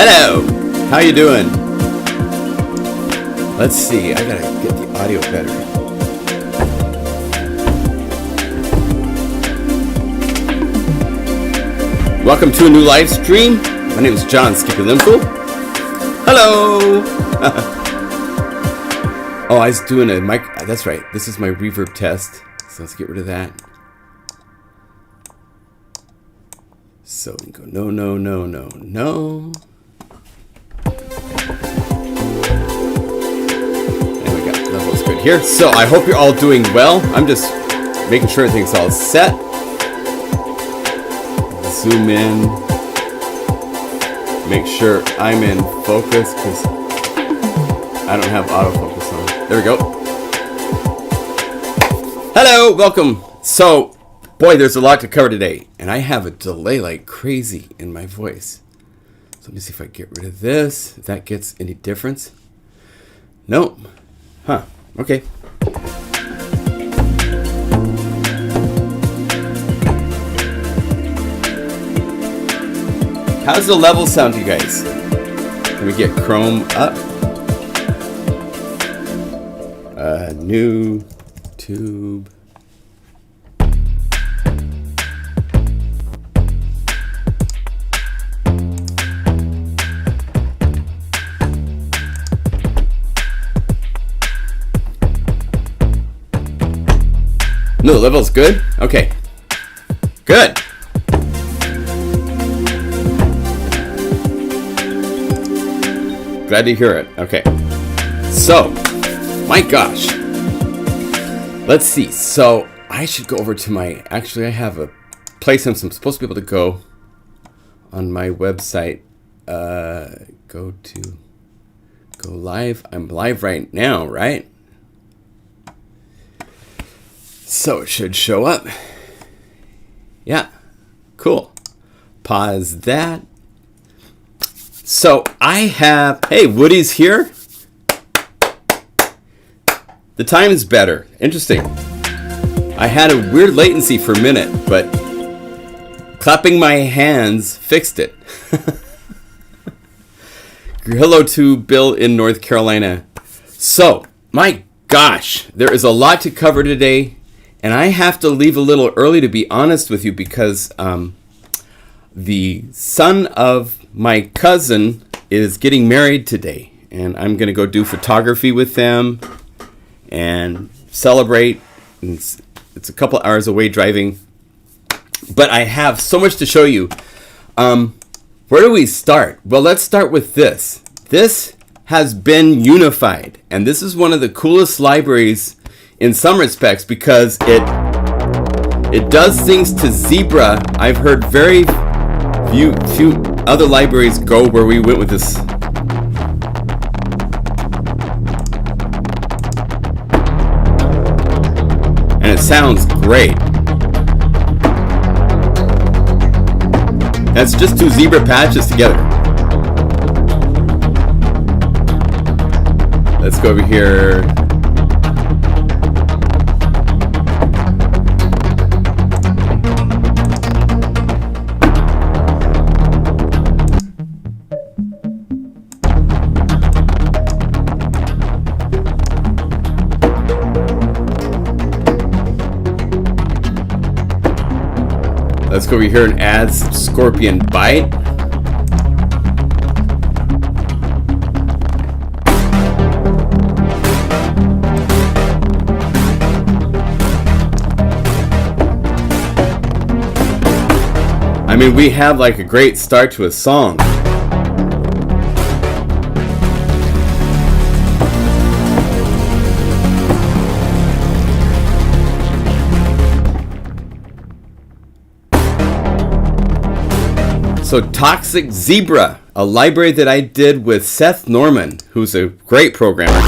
Hello, how you doing? Let's see, I gotta get the audio better. Welcome to a new live stream. My name is John Skippy Limful. Hello. Oh, I was doing a mic. That's right. This is my reverb test. So let's get rid of that. So we can go no, no, no, no, no. And we got levels good here. So I hope you're all doing well. I'm just making sure everything's all set. Zoom in. Make sure I'm in focus because I don't have autofocus on. There we go. Hello, welcome. So, boy, there's a lot to cover today, and I have a delay like crazy in my voice. So let me see if I get rid of this, if that gets any difference. Nope. Huh, okay. How's the level sound to you guys? Let me get Chrome up. New tube. No, the level's good? Okay. Good. Glad to hear it. Okay. So, my gosh. Let's see. So, I should go over to my... Actually, I have a place I'm supposed to be able to go on my website. Go live. I'm live right now, right? So, it should show up. Yeah. Cool. Pause that. So I have, hey, Woody's here. The time is better. Interesting. I had a weird latency for a minute, but clapping my hands fixed it. Hello to Bill in North Carolina. So, my gosh, there is a lot to cover today, and I have to leave a little early, to be honest with you, because the son of my cousin is getting married today, and I'm going to go do photography with them and celebrate. And it's a couple hours away driving, but I have so much to show you. Where do we start? Well, let's start with this. This has been unified, and this is one of the coolest libraries in some respects because it does things to Zebra. I've heard very few other libraries go where we went with this. And it sounds great. That's just two Zebra patches together. Let's go over here. Let's go over here and add Scorpion Bite. I mean, we have like a great start to a song. So Toxic Zebra, a library that I did with Seth Norman, who's a great programmer.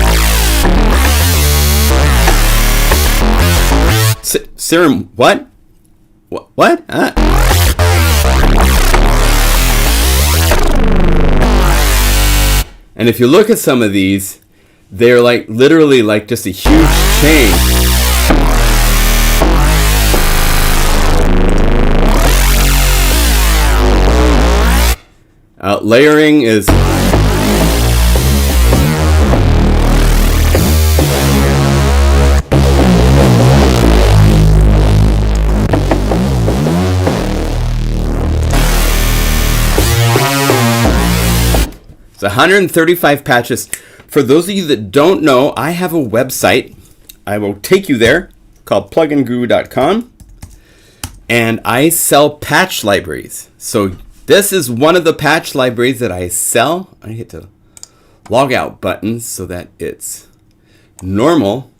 Serum, what? What? And if you look at some of these, they're like literally like just a huge change. Layering is... It's 135 patches. For those of you that don't know, I have a website. I will take you there, called PlugInGuru.com. And I sell patch libraries. So this is one of the patch libraries that I sell. I hit the log out button so that it's normal.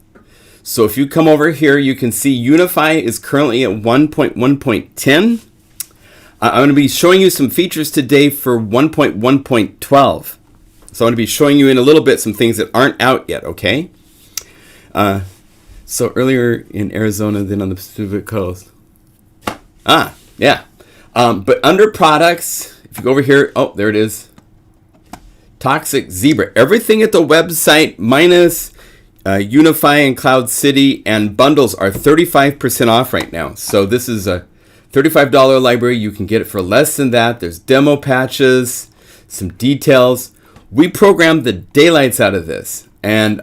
So if you come over here, you can see Unify is currently at 1.1.10. I'm going to be showing you some features today for 1.1.12. So I'm going to be showing you in a little bit some things that aren't out yet, okay? So earlier in Arizona, then on the Pacific Coast. Yeah. But under products, if you go over here, oh, there it is. Toxic Zebra. Everything at the website minus Unify and Cloud City and bundles are 35% off right now. So this is a $35 library. You can get it for less than that. There's demo patches, some details. We programmed the daylights out of this. And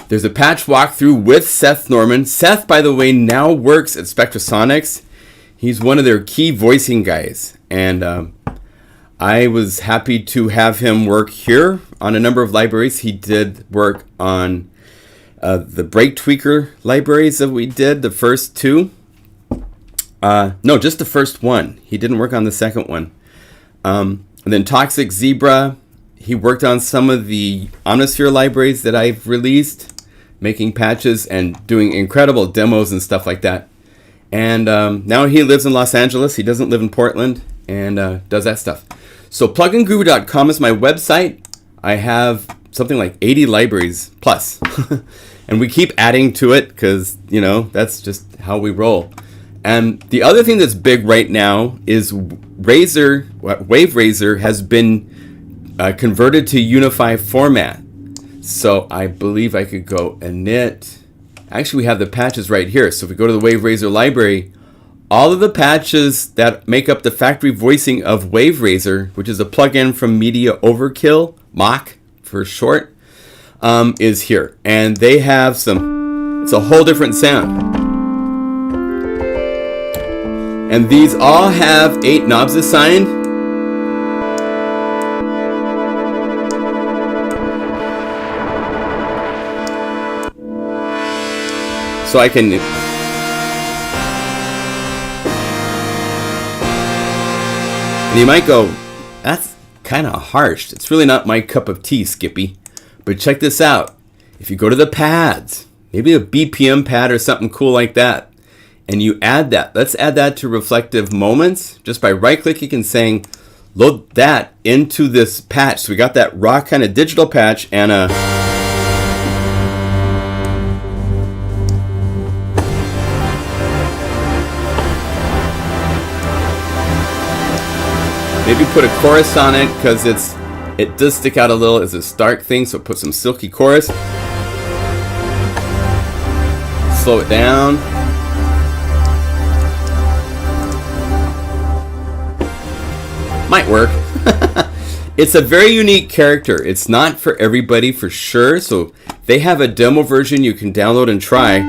there's a patch walkthrough with Seth Norman. Seth, by the way, now works at Spectrasonics. He's one of their key voicing guys. And I was happy to have him work here on a number of libraries. He did work on the Break Tweaker libraries that we did, the first two. No, just the first one. He didn't work on the second one. And then Toxic Zebra, he worked on some of the Omnisphere libraries that I've released, making patches and doing incredible demos and stuff like that. And now he lives in Los Angeles. He doesn't live in Portland and does that stuff. So PlugInGuru.com is my website. I have something like 80 libraries plus. And we keep adding to it because, you know, that's just how we roll. And the other thing that's big right now is Wave Razor has been converted to Unify format. So I believe I could go init. Actually, we have the patches right here. So if we go to the Wave Razor library, all of the patches that make up the factory voicing of Wave Razor, which is a plugin from Media Overkill, Mach for short, is here. And they have some, it's a whole different sound. And these all have 8 knobs assigned. So I can... And you might go, that's kind of harsh. It's really not my cup of tea, Skippy. But check this out. If you go to the pads, maybe a BPM pad or something cool like that, and you add that. Let's add that to reflective moments just by right-clicking and saying, load that into this patch. So we got that raw kind of digital patch and a... Maybe put a chorus on it because it does stick out a little as a stark thing. So put some silky chorus. Slow it down. Might work. It's a very unique character. It's not for everybody for sure. So they have a demo version you can download and try.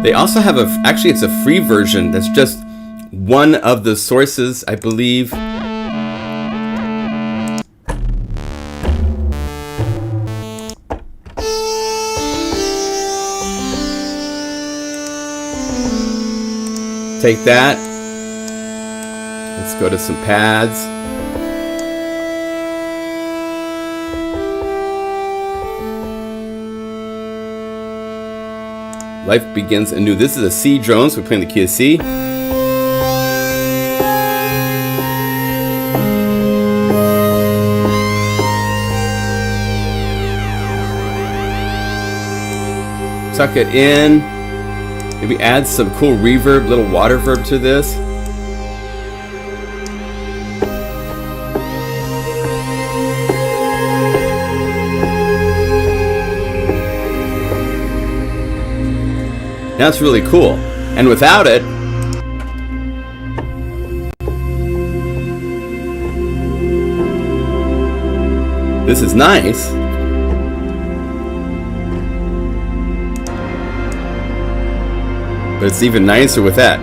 They also have actually it's a free version that's just one of the sources, I believe. Take that. Let's go to some pads. Life begins anew. This is a C drone, so we're playing the key of C. Tuck it in. Maybe add some cool reverb, little water verb to this. Now it's really cool. And without it, this is nice. But it's even nicer with that.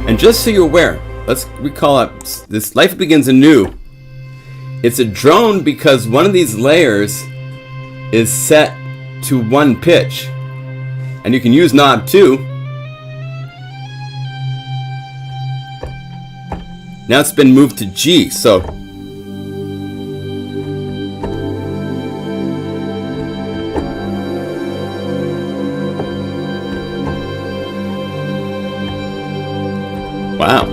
And just so you're aware, let's recall up this Life Begins Anew. It's a drone because one of these layers is set to one pitch. And you can use knob 2. Now it's been moved to G, so wow.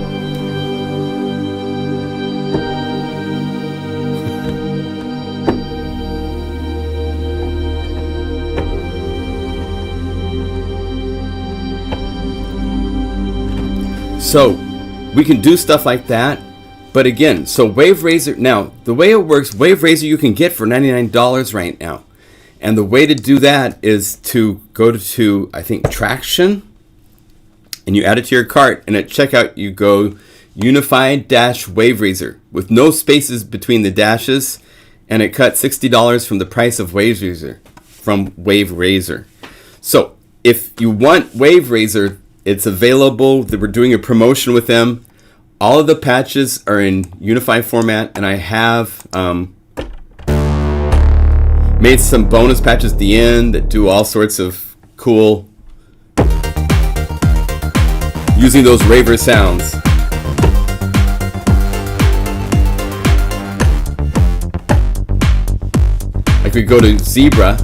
So we can do stuff like that, but again, so Wave Razor, now the way it works, Wave Razor you can get for $99 right now. And the way to do that is to go to I think Traction, and you add it to your cart, and at checkout you go Unify Wave Razor with no spaces between the dashes, and it cut $60 from the price of Wave Razor from Wave Razor. So if you want Wave Razor, it's available. We're doing a promotion with them. All of the patches are in Unify format, and I have made some bonus patches at the end that do all sorts of cool, using those raver sounds. Like we go to Zebra,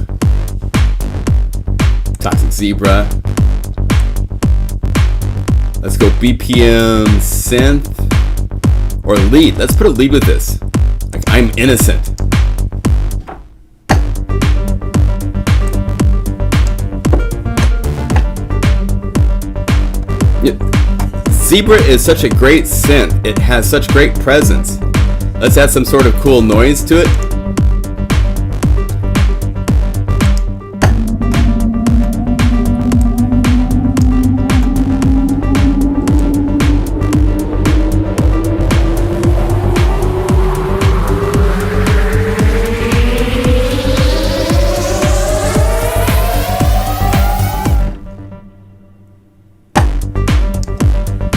Toxic Zebra. Let's go BPM synth or lead. Let's put a lead with this. Like I'm Innocent. Zebra is such a great synth. It has such great presence. Let's add some sort of cool noise to it.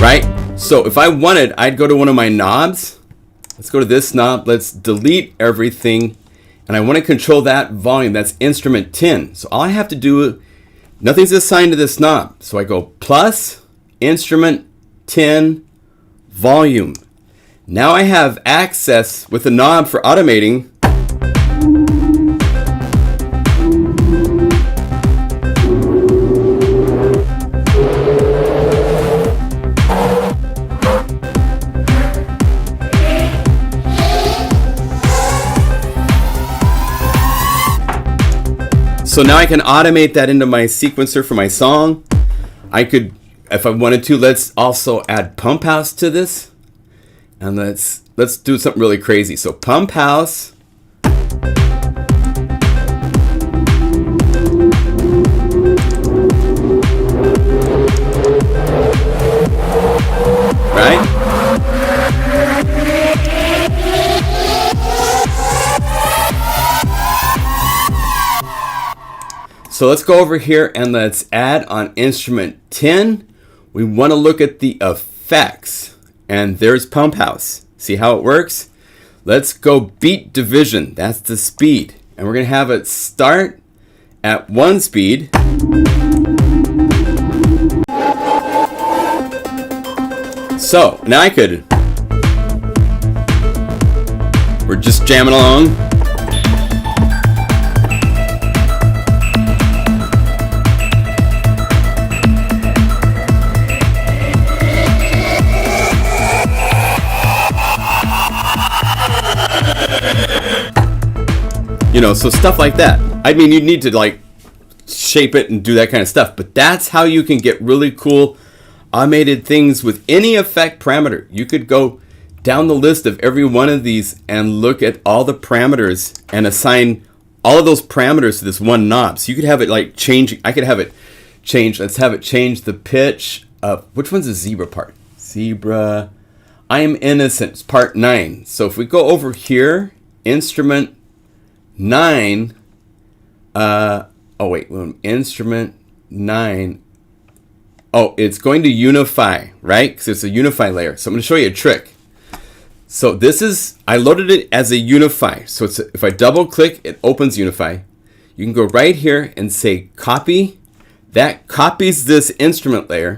Right? So if I wanted, I'd go to one of my knobs. Let's go to this knob. Let's delete everything. And I want to control that volume. That's instrument 10. So all I have to do, nothing's assigned to this knob. So I go plus instrument 10 volume. Now I have access with the knob for automating. So now I can automate that into my sequencer for my song. I could, if I wanted to, let's also add Pump House to this. And let's do something really crazy. So Pump House. Right? So let's go over here and let's add on instrument 10. We want to look at the effects. And there's Pump House. See how it works? Let's go beat division. That's the speed. And we're going to have it start at 1 speed. So now I could, we're just jamming along. You know, so stuff like that. I mean, you need to like shape it and do that kind of stuff, but that's how you can get really cool automated things with any effect parameter. You could go down the list of every one of these and look at all the parameters and assign all of those parameters to this one knob. So you could have it like change. I could have it change. Let's have it change the pitch of, which one's the zebra part? Zebra. I am innocent. It's part 9. So if we go over here, instrument 9. Instrument 9. Oh, it's going to Unify, right? Because it's a Unify layer. So I'm going to show you a trick. So this is, I loaded it as a Unify. So it's, if I double click, it opens Unify. You can go right here and say copy. That copies this instrument layer.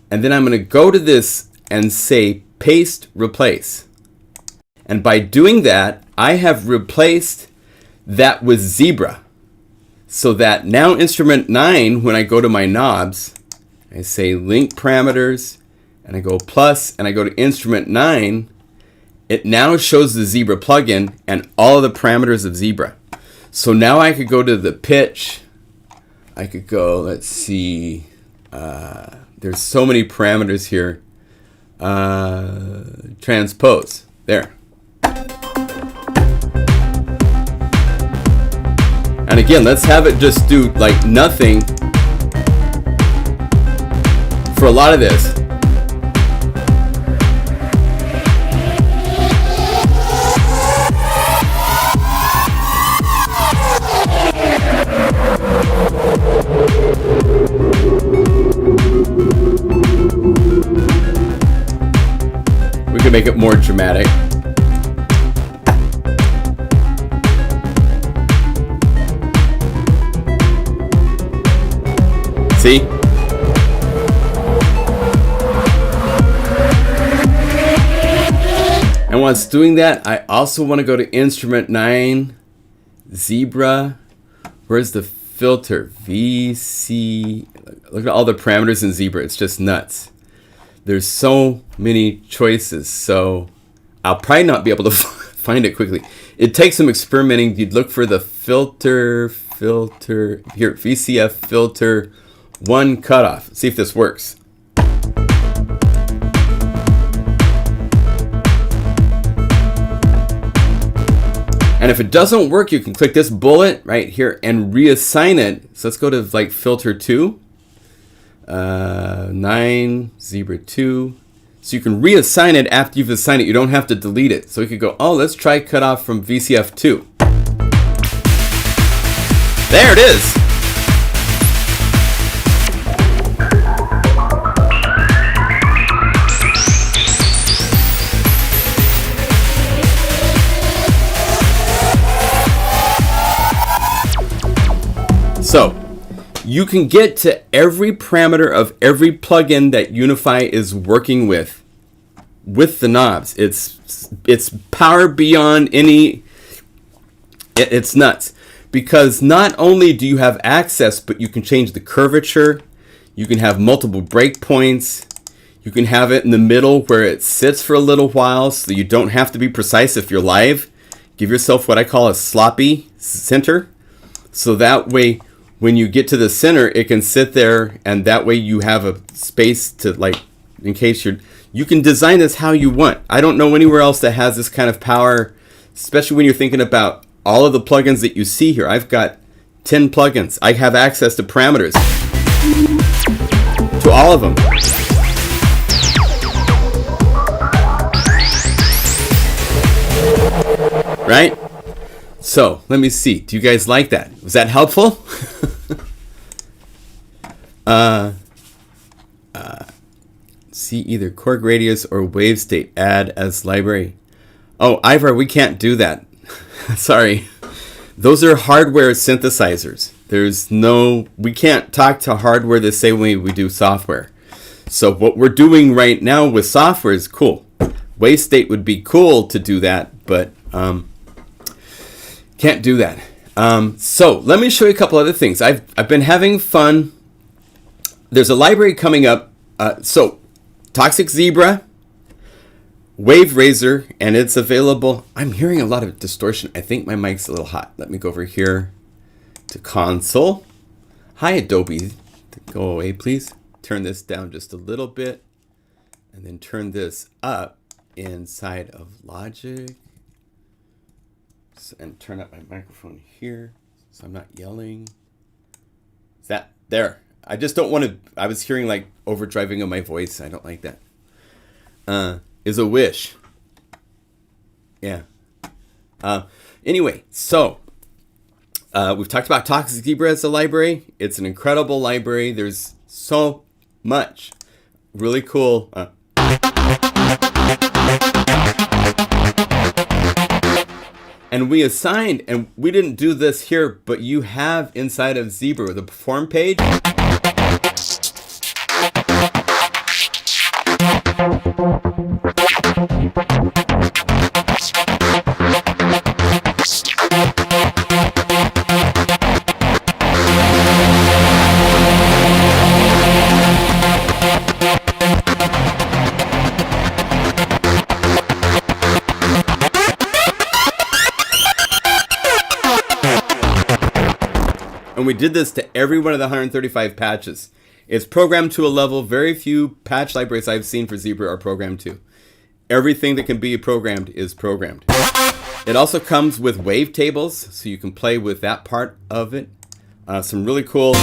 And then I'm going to go to this and say paste replace. And by doing that, I have replaced that with zebra. So that now instrument 9, when I go to my knobs, I say link parameters, and I go plus, and I go to instrument 9, it now shows the zebra plugin and all of the parameters of zebra. So now I could go to the pitch. I could go, let's see, there's so many parameters here. Transpose, there. And again, let's have it just do like nothing for a lot of this. We can make it more dramatic. See? And while it's doing that, I also want to go to instrument 9, zebra. Where's the filter? VC. Look at all the parameters in zebra. It's just nuts. There's so many choices. So I'll probably not be able to find it quickly. It takes some experimenting. You'd look for the filter here, VCF filter 1 cutoff. See if this works. And if it doesn't work, you can click this bullet right here and reassign it. So let's go to like filter 2, 9, zebra 2. So you can reassign it after you've assigned it. You don't have to delete it. So we could go, oh, let's try cutoff from VCF 2. There it is. So you can get to every parameter of every plugin that Unify is working with the knobs. It's power beyond any. It's nuts, because not only do you have access, but you can change the curvature. You can have multiple breakpoints. You can have it in the middle where it sits for a little while, so you don't have to be precise if you're live. Give yourself what I call a sloppy center, so that way when you get to the center, it can sit there, and that way you have a space to, like, in case you can design this how you want. I don't know anywhere else that has this kind of power, especially when you're thinking about all of the plugins that you see here. I've got 10 plugins. I have access to parameters to all of them. Right? So let me see. Do you guys like that? Was that helpful? See either Korg radius or wave state. Add as library. Oh, Ivar, we can't do that. Sorry. Those are hardware synthesizers. We can't talk to hardware the same way we do software. So what we're doing right now with software is cool. Wave state would be cool to do that, but can't do that. So let me show you a couple other things. I've been having fun. There's a library coming up. So Toxic Zebra, Wave Razor, and it's available. I'm hearing a lot of distortion. I think my mic's a little hot. Let me go over here to console. Hi, Adobe. Go away, please. Turn this down just a little bit, and then turn this up. inside of Logic. And turn up my microphone here so I'm not yelling. Is that there? I just don't want to. I was hearing like overdriving of my voice. I don't like that. Is a wish. Yeah. Anyway, so we've talked about Toxic Zebra as a library. It's an incredible library. There's so much really cool. And we assigned, and we didn't do this here, but you have inside of Zebra the Perform page. And we did this to every one of the 135 patches. It's programmed to a level very few patch libraries I've seen for Zebra are programmed to. Everything that can be programmed is programmed. It also comes with wave tables, so you can play with that part of it. Some really cool...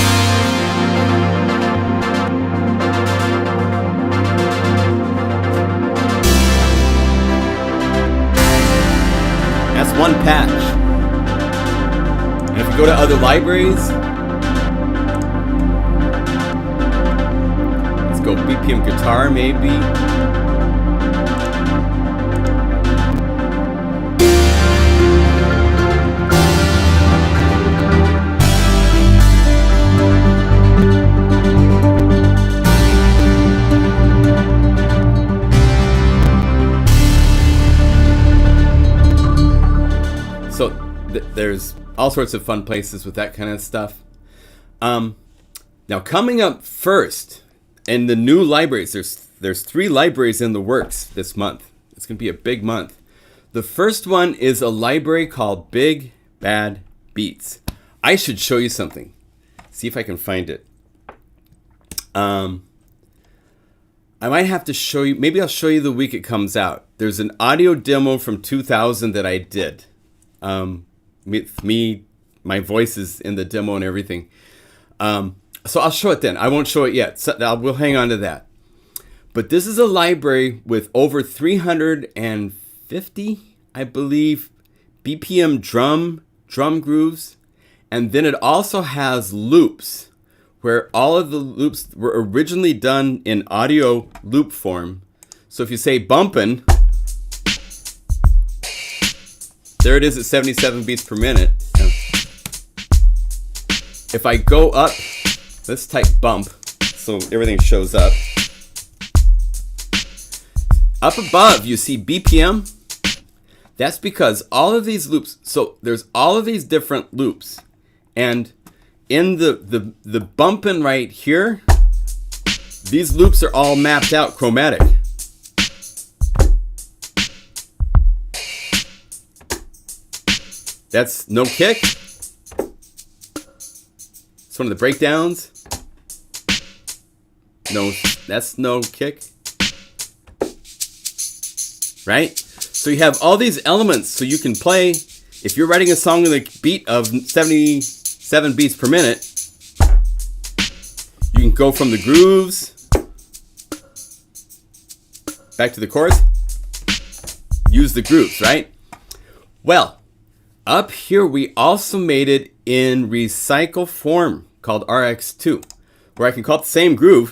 That's one patch. And if you go to other libraries, let's go BPM guitar maybe. So there's all sorts of fun places with that kind of stuff. Now coming up first in the new libraries, there's 3 libraries in the works this month. It's going to be a big month. The first one is a library called Big Bad Beats. I should show you something. See if I can find it. I might have to show you, maybe I'll show you the week it comes out. There's an audio demo from 2000 that I did. With me, my voice is in the demo and everything. So I'll show it then. I won't show it yet. So we'll hang on to that. But this is a library with over 350, I believe, BPM drum grooves. And then it also has loops, where all of the loops were originally done in audio loop form. So if you say bumpin', there it is at 77 beats per minute. If I go up, let's type bump so everything shows up. Up above, you see BPM. That's because all of these loops, so there's all of these different loops. And in the bumping right here, these loops are all mapped out chromatic. That's no kick. It's one of the breakdowns. No, that's no kick. Right? So you have all these elements so you can play. If you're writing a song with a beat of 77 beats per minute, you can go from the grooves back to the chorus. Use the grooves, right? Well, up here, we also made it in recycle form called RX2, where I can call it the same groove,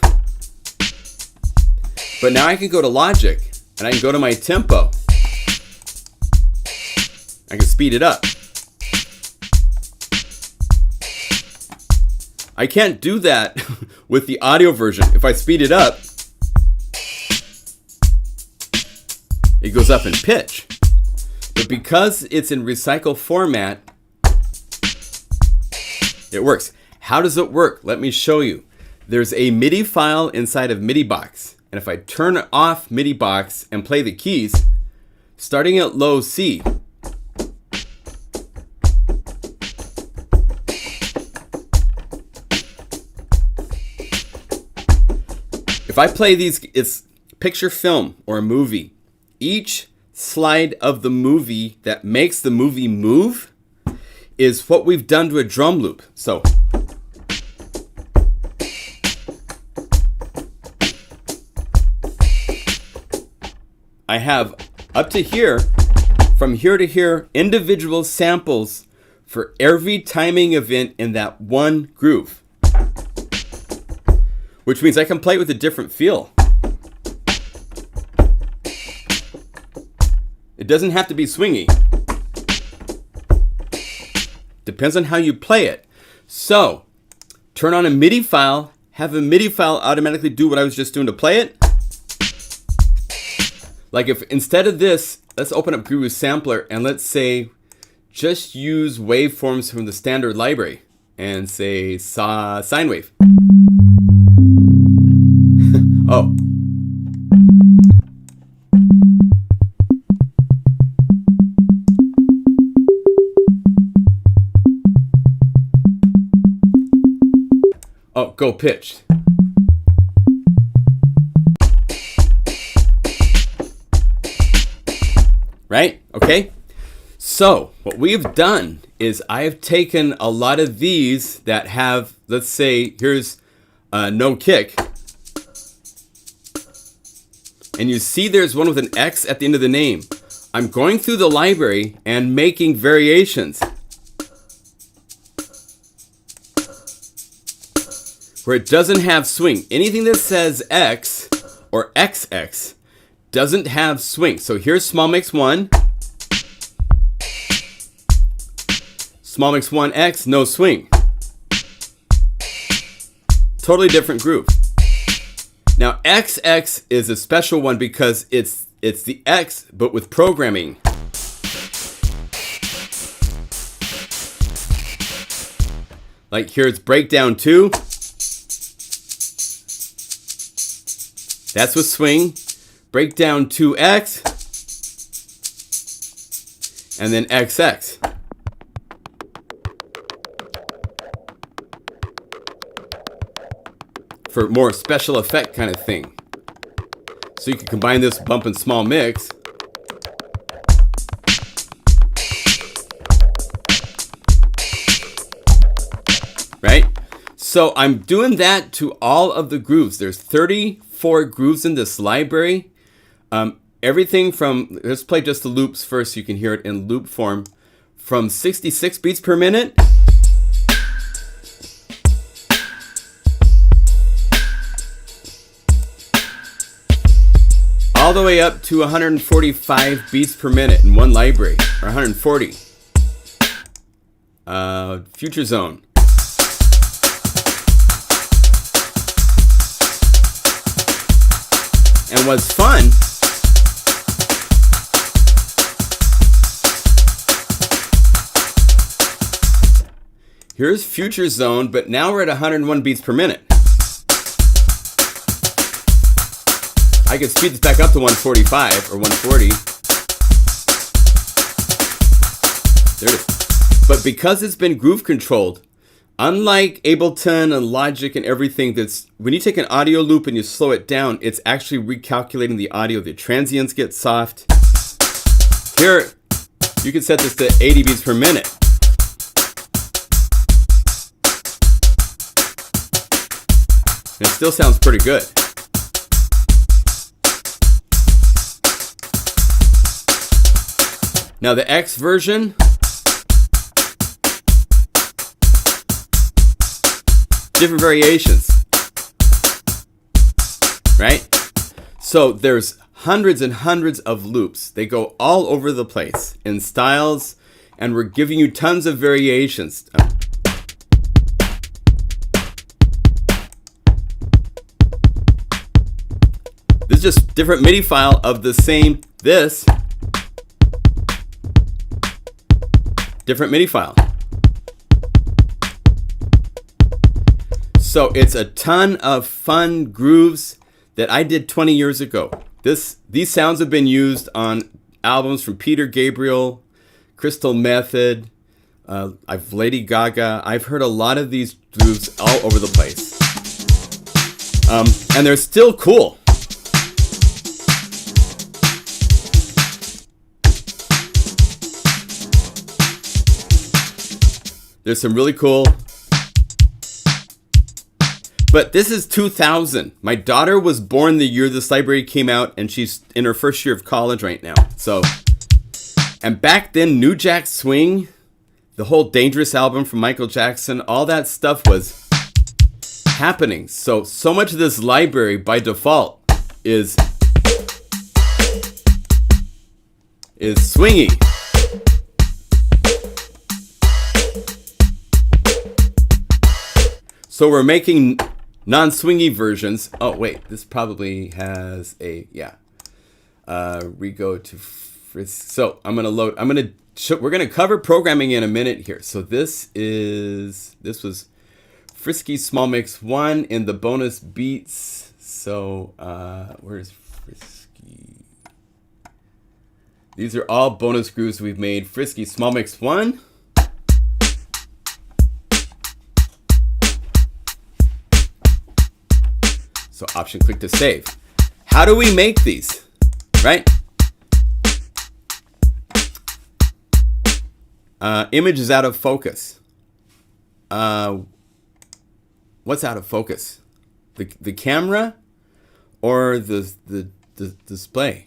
but now I can go to Logic and I can go to my tempo. I can speed it up. I can't do that with the audio version. If I speed it up, it goes up in pitch. But because it's in recycle format, it works. How does it work? Let me show you. There's a MIDI file inside of MIDIbox. And if I turn off MIDIbox and play the keys, starting at low C, if I play these, it's picture film or a movie each slide of the movie that makes the movie move is what we've done to a drum loop. So I have up to here, from here to here, individual samples for every timing event in that one groove, which means I can play with a different feel. It doesn't have to be swingy. Depends on how you play it. So, turn on a MIDI file, have a MIDI file automatically do what I was just doing to play it. Like if instead of this, let's open up Guru Sampler and let's say just use waveforms from the standard library and say sine wave. Oh. Oh, go pitch. Right? Okay. So what we've done is I've taken a lot of these that have, let's say, here's no kick. And you see there's one with an X at the end of the name. I'm going through the library and making variations where it doesn't have swing. Anything that says X or XX doesn't have swing. So here's small mix 1. Small mix 1X, no swing. Totally different groove. Now XX is a special one because it's the X but with programming. Like here's breakdown 2. That's with swing. Breakdown 2X. And then XX. For more special effect kind of thing. So you can combine this bump and small mix. Right? So I'm doing that to all of the grooves. There's 34 grooves in this library. Everything from, let's play just the loops first so you can hear it in loop form. From 66 beats per minute. All the way up to 145 beats per minute in one library, or 140. Future Zone. And what's fun here's Future Zone, but now we're at 101 beats per minute. I could speed this back up to 145 or 140. There it is. But because it's been groove controlled, unlike Ableton and Logic and everything, that's when you take an audio loop and you slow it down, it's actually recalculating the audio. The transients get soft. Here, you can set this to 80 beats per minute. And it still sounds pretty good. Now the X version, different variations, right? So there's hundreds and hundreds of loops. They go all over the place in styles, and we're giving you tons of variations. This is just different MIDI file of the same, this. Different MIDI file. So it's a ton of fun grooves that I did 20 years ago. These sounds have been used on albums from Peter Gabriel, Crystal Method, I've Lady Gaga. I've heard a lot of these grooves all over the place. And they're still cool. There's some really cool. But this is 2000. My daughter was born the year this library came out, and she's in her first year of college right now. So, and back then, New Jack Swing, the whole Dangerous album from Michael Jackson, all that stuff was happening. So much of this library by default is swingy. So we're making non-swingy versions. Oh wait, this probably has a we go to so I'm gonna load. We're gonna cover programming in a minute here. So this was Frisky Small Mix 1 in the bonus beats. So where's Frisky? These are all bonus grooves we've made. Frisky Small Mix 1. So option click to save. How do we make these? Right? Image is out of focus. What's out of focus? The camera or the display?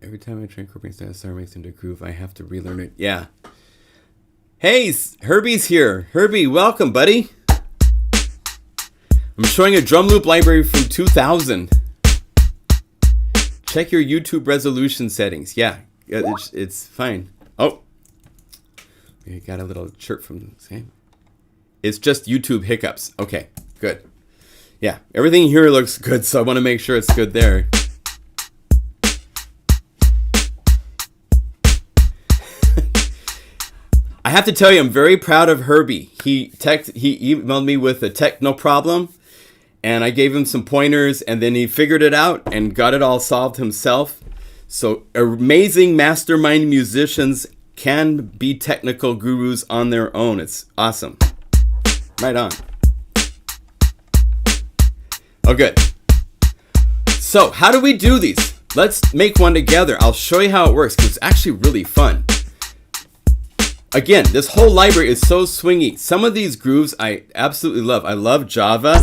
Every time I try incorporating SR makes into a groove, I have to relearn it. Yeah. Hey, Herbie's here. Herbie, welcome, buddy. I'm showing a drum loop library from 2000. Check your YouTube resolution settings. Yeah, it's fine. Oh, we got a little chirp from Sam. It's just YouTube hiccups. Okay, good. Yeah, everything here looks good, so I want to make sure it's good there. I have to tell you, I'm very proud of Herbie. He emailed me with a techno problem, and I gave him some pointers, and then he figured it out and got it all solved himself. So amazing mastermind musicians can be technical gurus on their own. It's awesome. Right on. Oh, good. So how do we do these? Let's make one together. I'll show you how it works, because it's actually really fun. Again, this whole library is so swingy. Some of these grooves I absolutely love. I love Java.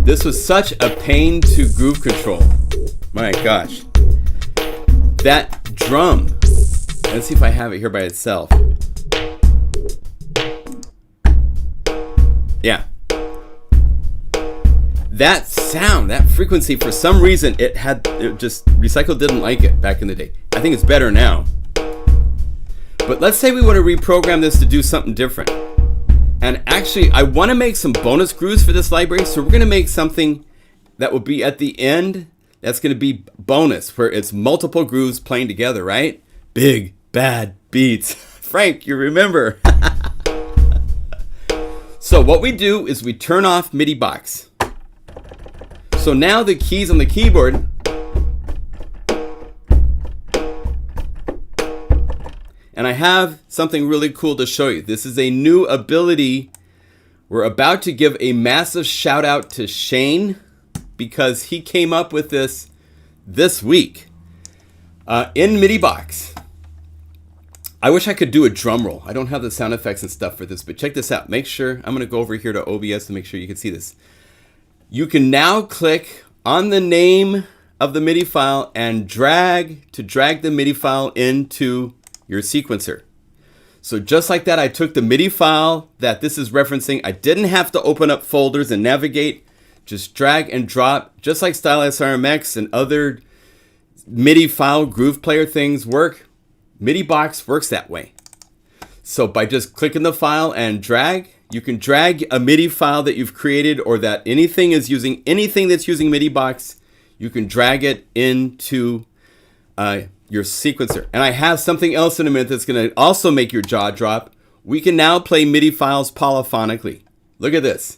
This was such a pain to groove control. My gosh. That drum. Let's see if I have it here by itself. Yeah. That sound, that frequency, for some reason, Recycle didn't like it back in the day. I think it's better now. But let's say we want to reprogram this to do something different. And actually, I want to make some bonus grooves for this library. So we're going to make something that will be at the end. That's going to be bonus, where it's multiple grooves playing together, right? Big, bad beats. Frank, you remember. So what we do is we turn off Midi box. So now the keys on the keyboard and I have something really cool to show you. This is a new ability. We're about to give a massive shout out to Shane because he came up with this week in Midi box. I wish I could do a drum roll. I don't have the sound effects and stuff for this, but check this out. Make sure, I'm going to go over here to OBS to make sure you can see this. You can now click on the name of the MIDI file and drag the MIDI file into your sequencer. So just like that, I took the MIDI file that this is referencing. I didn't have to open up folders and navigate. Just drag and drop, just like Style SRMX and other MIDI file groove player things work. MIDI box works that way. So by just clicking the file and drag, you can drag a MIDI file that you've created or that anything that's using MIDI box, you can drag it into your sequencer. And I have something else in a minute that's going to also make your jaw drop. We can now play MIDI files polyphonically. Look at this.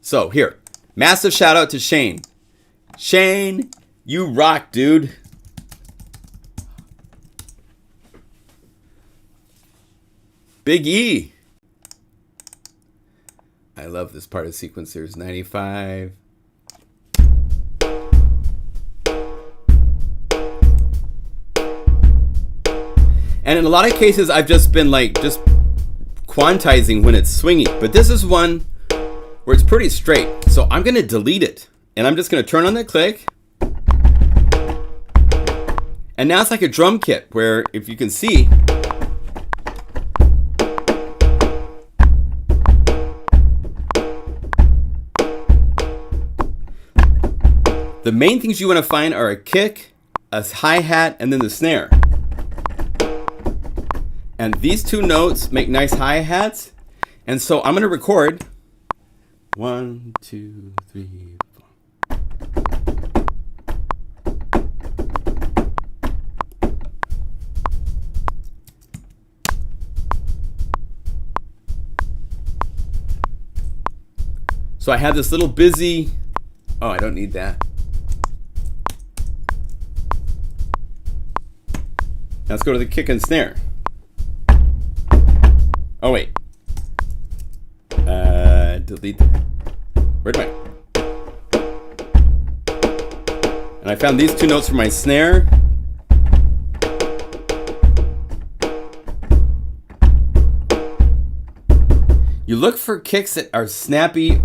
So here, massive shout out to Shane. Shane, you rock, dude. Big E. I love this part of sequencers. 95. And in a lot of cases, I've just been like, just quantizing when it's swinging. But this is one where it's pretty straight. So I'm going to delete it. And I'm just going to turn on the click. And now it's like a drum kit where, if you can see, the main things you want to find are a kick, a hi-hat, and then the snare. And these two notes make nice hi-hats. And so I'm going to record 1, 2, 3, 4. So I have this little busy, oh, I don't need that. Now let's go to the kick and snare. Oh wait. Delete them. Where'd my... And I found these two notes for my snare. You look for kicks that are snappy.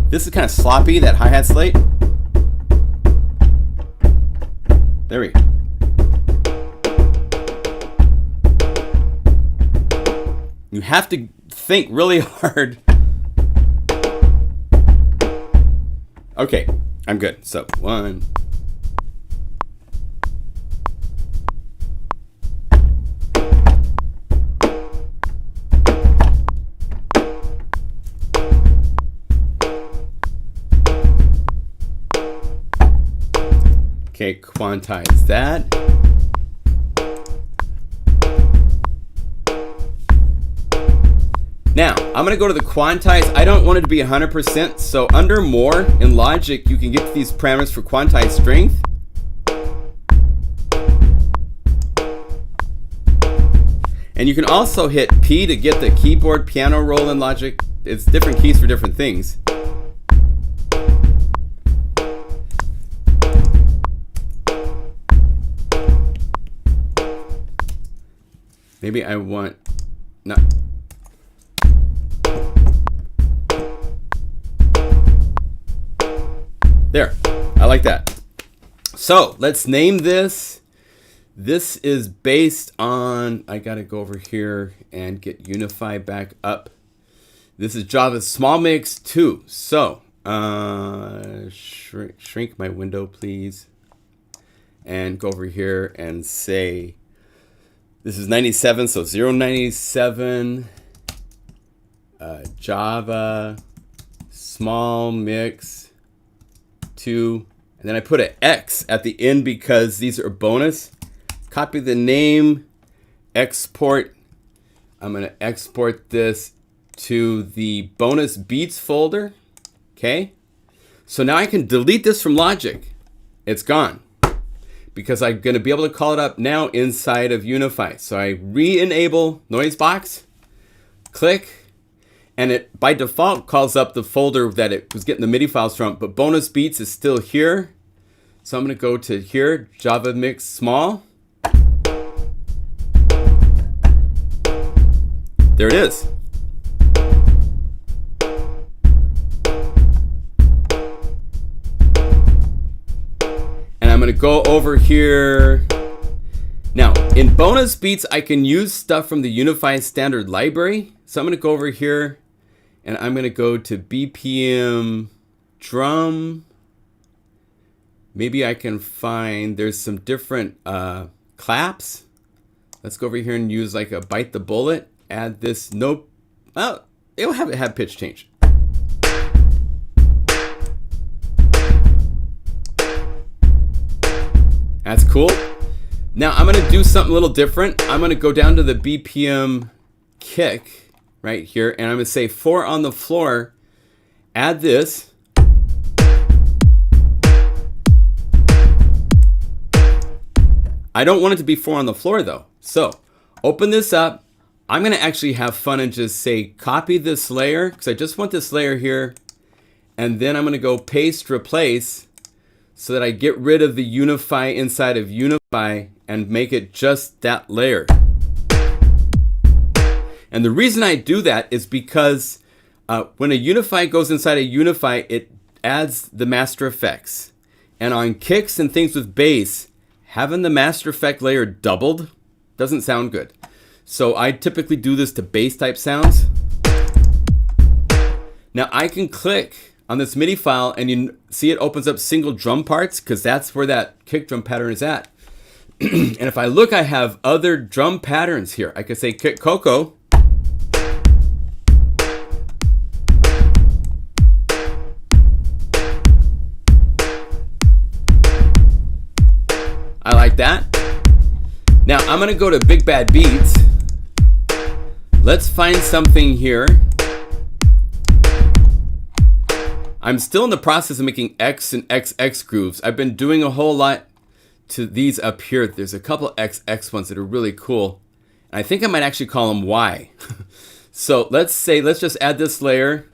This is kind of sloppy, that hi-hat slate. There we go. You have to think really hard. Okay, I'm good. So 1. Okay, quantize that. Now, I'm going to go to the quantize. I don't want it to be 100%, so under more in Logic, you can get to these parameters for quantize strength. And you can also hit P to get the keyboard piano roll in Logic. It's different keys for different things. Maybe I want, no. There, I like that. So let's name this. This is based on, I gotta go over here and get Unify back up. This is Java's Small Mix 2. So shrink my window, please. And go over here and say, this is 97, so 097 Java Small Mix 2, and then I put an X at the end because these are bonus. Copy the name, export. I'm going to export this to the bonus beats folder. Okay, so now I can delete this from Logic. It's gone because I'm going to be able to call it up now inside of Unify. So I re-enable noise box, click, and it by default calls up the folder that it was getting the MIDI files from, but bonus beats is still here. So I'm going to go to here, Java Mix Small. There it is. And I'm going to go over here. Now, in bonus beats, I can use stuff from the Unify standard library. So I'm going to go over here. And I'm going to go to BPM drum. Maybe I can find, there's some different claps. Let's go over here and use like a bite the bullet. Add this, nope. Well, it'll have pitch change. That's cool. Now I'm going to do something a little different. I'm going to go down to the BPM kick right here, and I'm going to say 4 on the floor, add this. I don't want it to be 4 on the floor though. So open this up. I'm going to actually have fun and just say copy this layer because I just want this layer here. And then I'm going to go paste, replace so that I get rid of the Unify inside of Unify and make it just that layer. And the reason I do that is because when a Unify goes inside a Unify, it adds the master effects. And on kicks and things with bass, having the master effect layer doubled doesn't sound good. So I typically do this to bass type sounds. Now I can click on this MIDI file and you see it opens up single drum parts because that's where that kick drum pattern is at. And if I look, I have other drum patterns here. I could say kick Coco. I like that. Now I'm gonna go to Big Bad Beats. Let's find something here. I'm still in the process of making X and XX grooves. I've been doing a whole lot to these up here. There's a couple XX ones that are really cool. And I think I might actually call them Y. So let's just add this layer.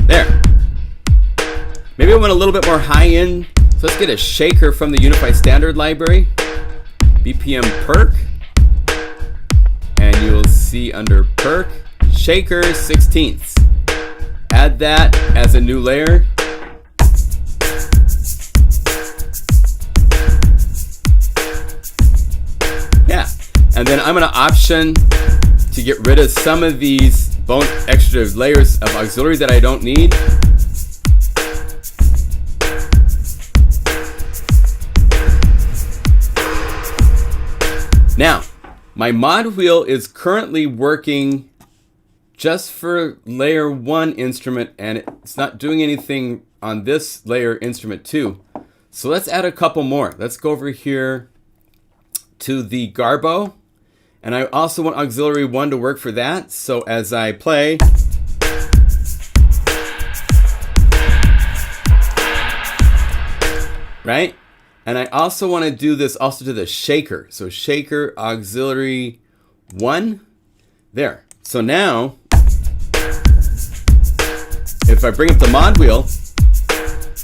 There. Maybe I want a little bit more high end. So let's get a shaker from the Unify standard library. BPM perk. And you'll see under perk, shaker 16ths. Add that as a new layer. Yeah. And then I'm gonna option to get rid of some of these extra layers of auxiliary that I don't need. Now, my mod wheel is currently working just for layer 1 instrument, and it's not doing anything on this layer instrument 2. So let's add a couple more. Let's go over here to the Garbo, and I also want auxiliary 1 to work for that. So as I play, right? And I also want to do this also to the shaker. So shaker auxiliary 1. There. So now, if I bring up the mod wheel,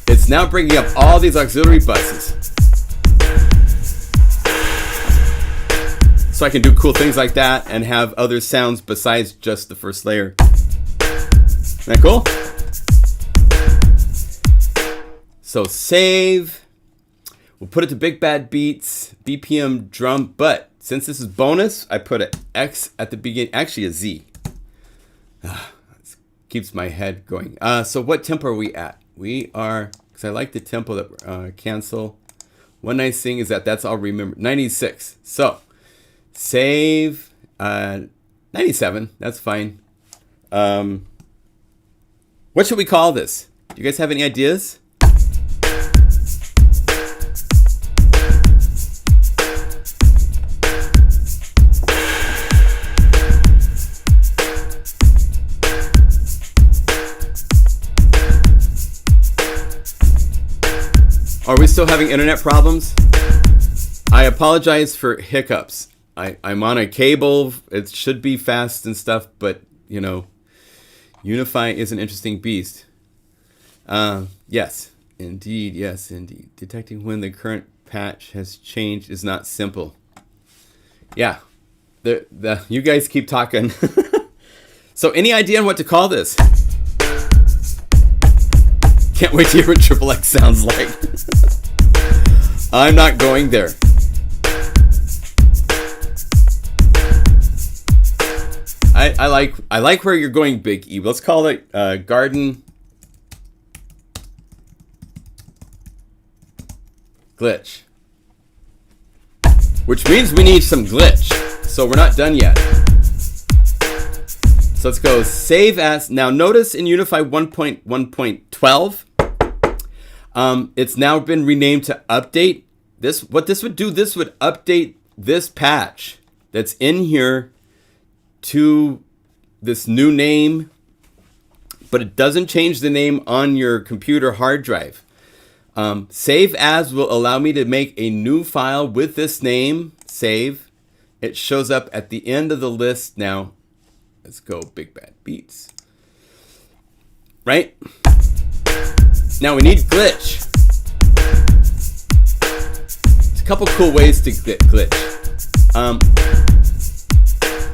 it's now bringing up all these auxiliary buses. So I can do cool things like that and have other sounds besides just the first layer. Isn't that cool? So save. We'll put it to Big Bad Beats, BPM drum, but since this is bonus, I put an X at the beginning, actually a Z. Keeps my head going. So what tempo are we at? We are, because I like the tempo that cancel. One nice thing is that that's all remember, 96. So save 97, that's fine. What should we call this? Do you guys have any ideas? Are we still having internet problems? I apologize for hiccups. I'm on a cable. It should be fast and stuff, but you know, Unify is an interesting beast. Yes, indeed. Yes, indeed. Detecting when the current patch has changed is not simple. Yeah, you guys keep talking. So any idea on what to call this? Can't wait to hear what Triple X sounds like. I'm not going there. I like where you're going, Big E. Let's call it Garden Glitch. Which means we need some glitch. So we're not done yet. So let's go save as. Now notice in Unify 1.1.12, it's now been renamed to update. What this would do, this would update this patch that's in here to this new name, but it doesn't change the name on your computer hard drive. Save as will allow me to make a new file with this name, save. It shows up at the end of the list now. Let's go Big Bad Beats. right? Now we need glitch. There's a couple cool ways to get glitch.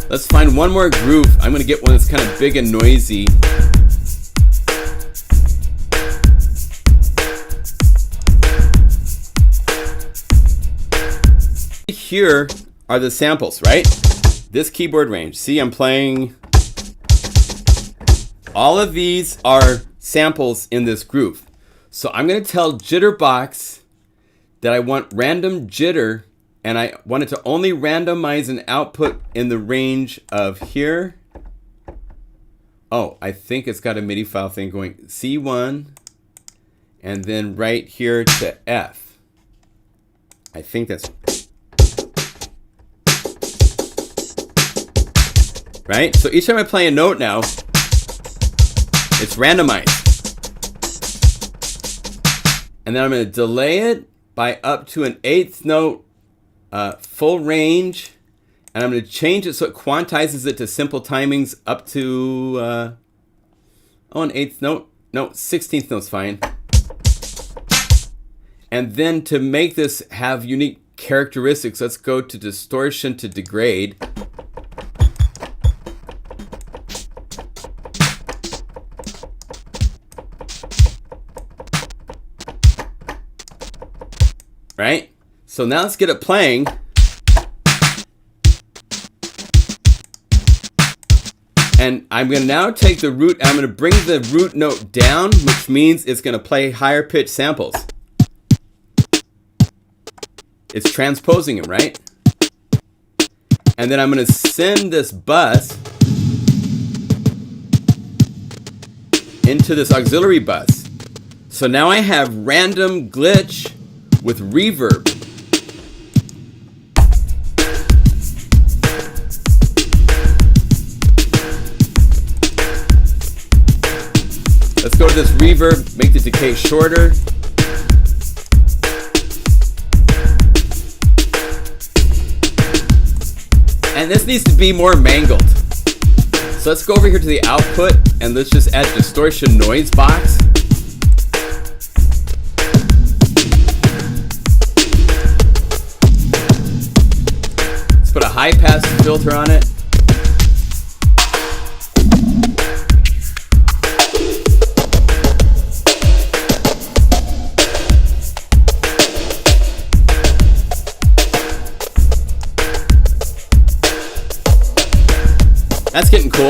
Let's find one more groove. I'm gonna get one that's kind of big and noisy. Here are the samples, right? This keyboard range. See, I'm playing. All of these are samples in this groove. So I'm going to tell Jitterbox that I want random jitter, and I want it to only randomize an output in the range of here. Oh, I think it's got a MIDI file thing going C1 and then right here to F. I think that's right. So each time I play a note now, it's randomized. And then I'm going to delay it by up to an 1/8 note full range. And I'm going to change it so it quantizes it to simple timings up to, an 1/8 note. No, 16th note's fine. And then to make this have unique characteristics, let's go to distortion to degrade. Right? So now let's get it playing. And I'm going to now take the root, I'm going to bring the root note down, which means it's going to play higher pitch samples. It's transposing it, right? And then I'm going to send this bus into this auxiliary bus. So now I have random glitch with reverb. Let's go to this reverb, make the decay shorter. And this needs to be more mangled. So let's go over here to the output and let's just add distortion noise box. Put a high pass filter on it. That's getting cool.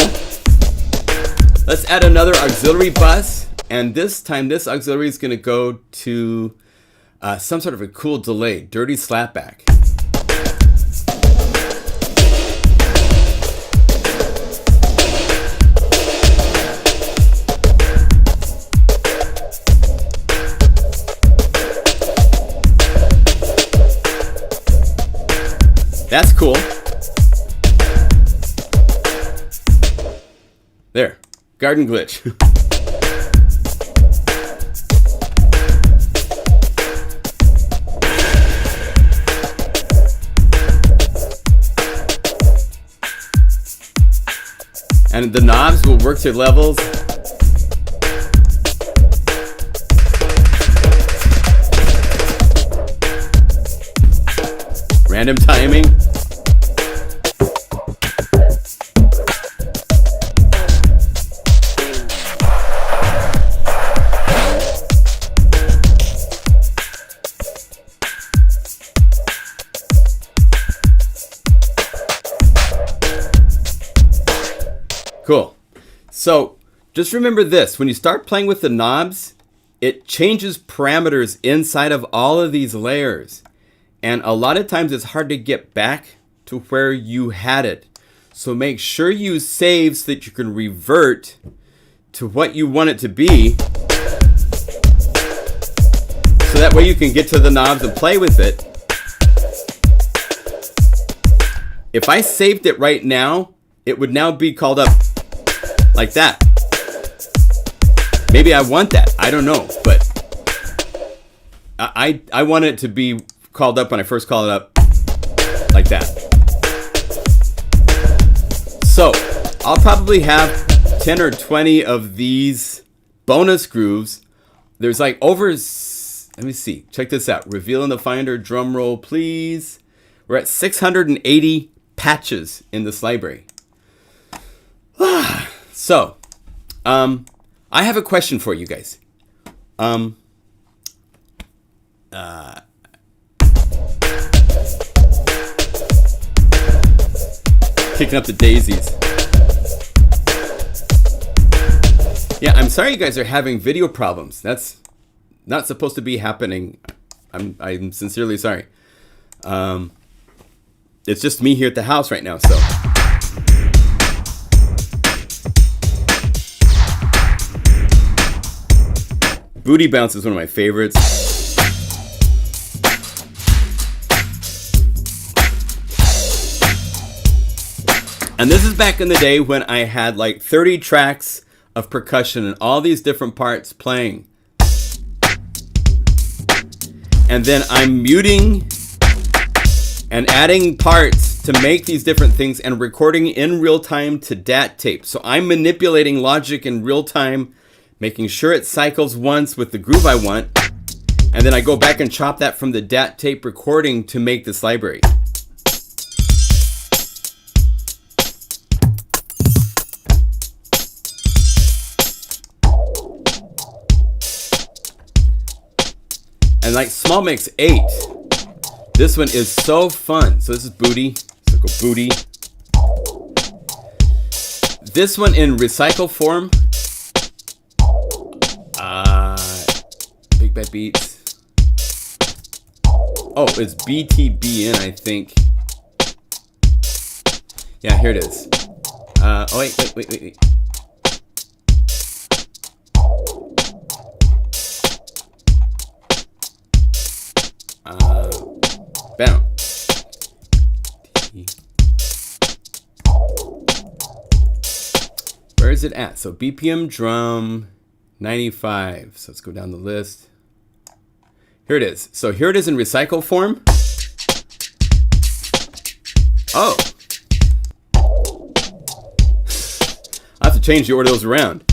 Let's add another auxiliary bus, and this time this auxiliary is going to go to some sort of a cool delay, dirty slapback. That's cool. There, garden glitch. And the knobs will work to levels. Random timing. Cool. So just remember this, when you start playing with the knobs, it changes parameters inside of all of these layers. And a lot of times it's hard to get back to where you had it. So make sure you save so that you can revert to what you want it to be. So that way you can get to the knobs and play with it. If I saved it right now, it would now be called up like that. Maybe I want that. I don't know. But I want it to be called up when I first call it up like that. So I'll probably have 10 or 20 of these bonus grooves. There's like over, let me see, check this out. Reveal in the Finder, drum roll, please. We're at 680 patches in this library. So, I have a question for you guys. Kicking up the daisies. Yeah, I'm sorry you guys are having video problems. That's not supposed to be happening. I'm sincerely sorry. It's just me here at the house right now, so. Booty Bounce is one of my favorites. And this is back in the day when I had like 30 tracks of percussion and all these different parts playing. And then I'm muting and adding parts to make these different things and recording in real time to DAT tape. So I'm manipulating Logic in real time, making sure it cycles once with the groove I want. And then I go back and chop that from the DAT tape recording to make this library. And like Small Mix 8, this one is so fun. So this is Booty. So go Booty. This one in recycle form. Big Bad Beats. Oh, it's BTBN, I think. Yeah, here it is. Oh, wait. Bam. Where is it at? So BPM drum 95. So let's go down the list. Here it is. So here it is in recycle form. Oh. I have to change the order of those around.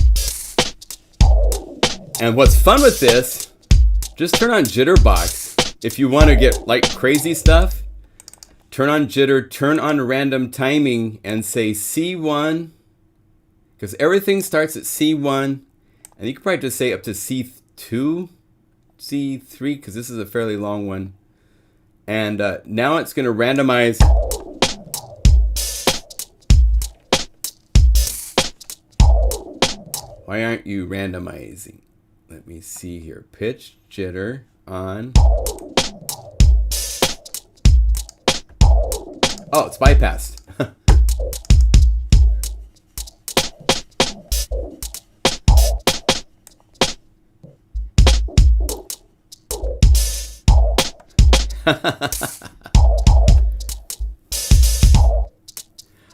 And what's fun with this, just turn on Jitterbox. If you want to get like crazy stuff, turn on jitter, turn on random timing, and say C1, because everything starts at C1, and you could probably just say up to C2, C3, because this is a fairly long one. And now it's going to randomize. Why aren't you randomizing? Let me see here. Pitch, jitter, on. Oh, it's bypassed.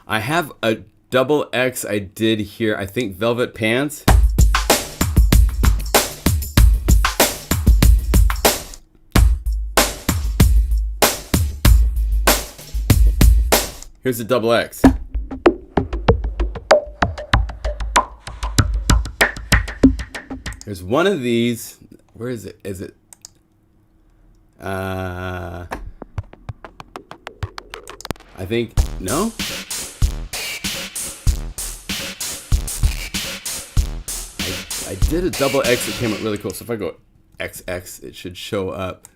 I have a double X I did here. I think Velvet Pants. Here's the double X. There's one of these. Where is it? Is it? I think, no? I did a double X that came out really cool. So if I go XX, it should show up.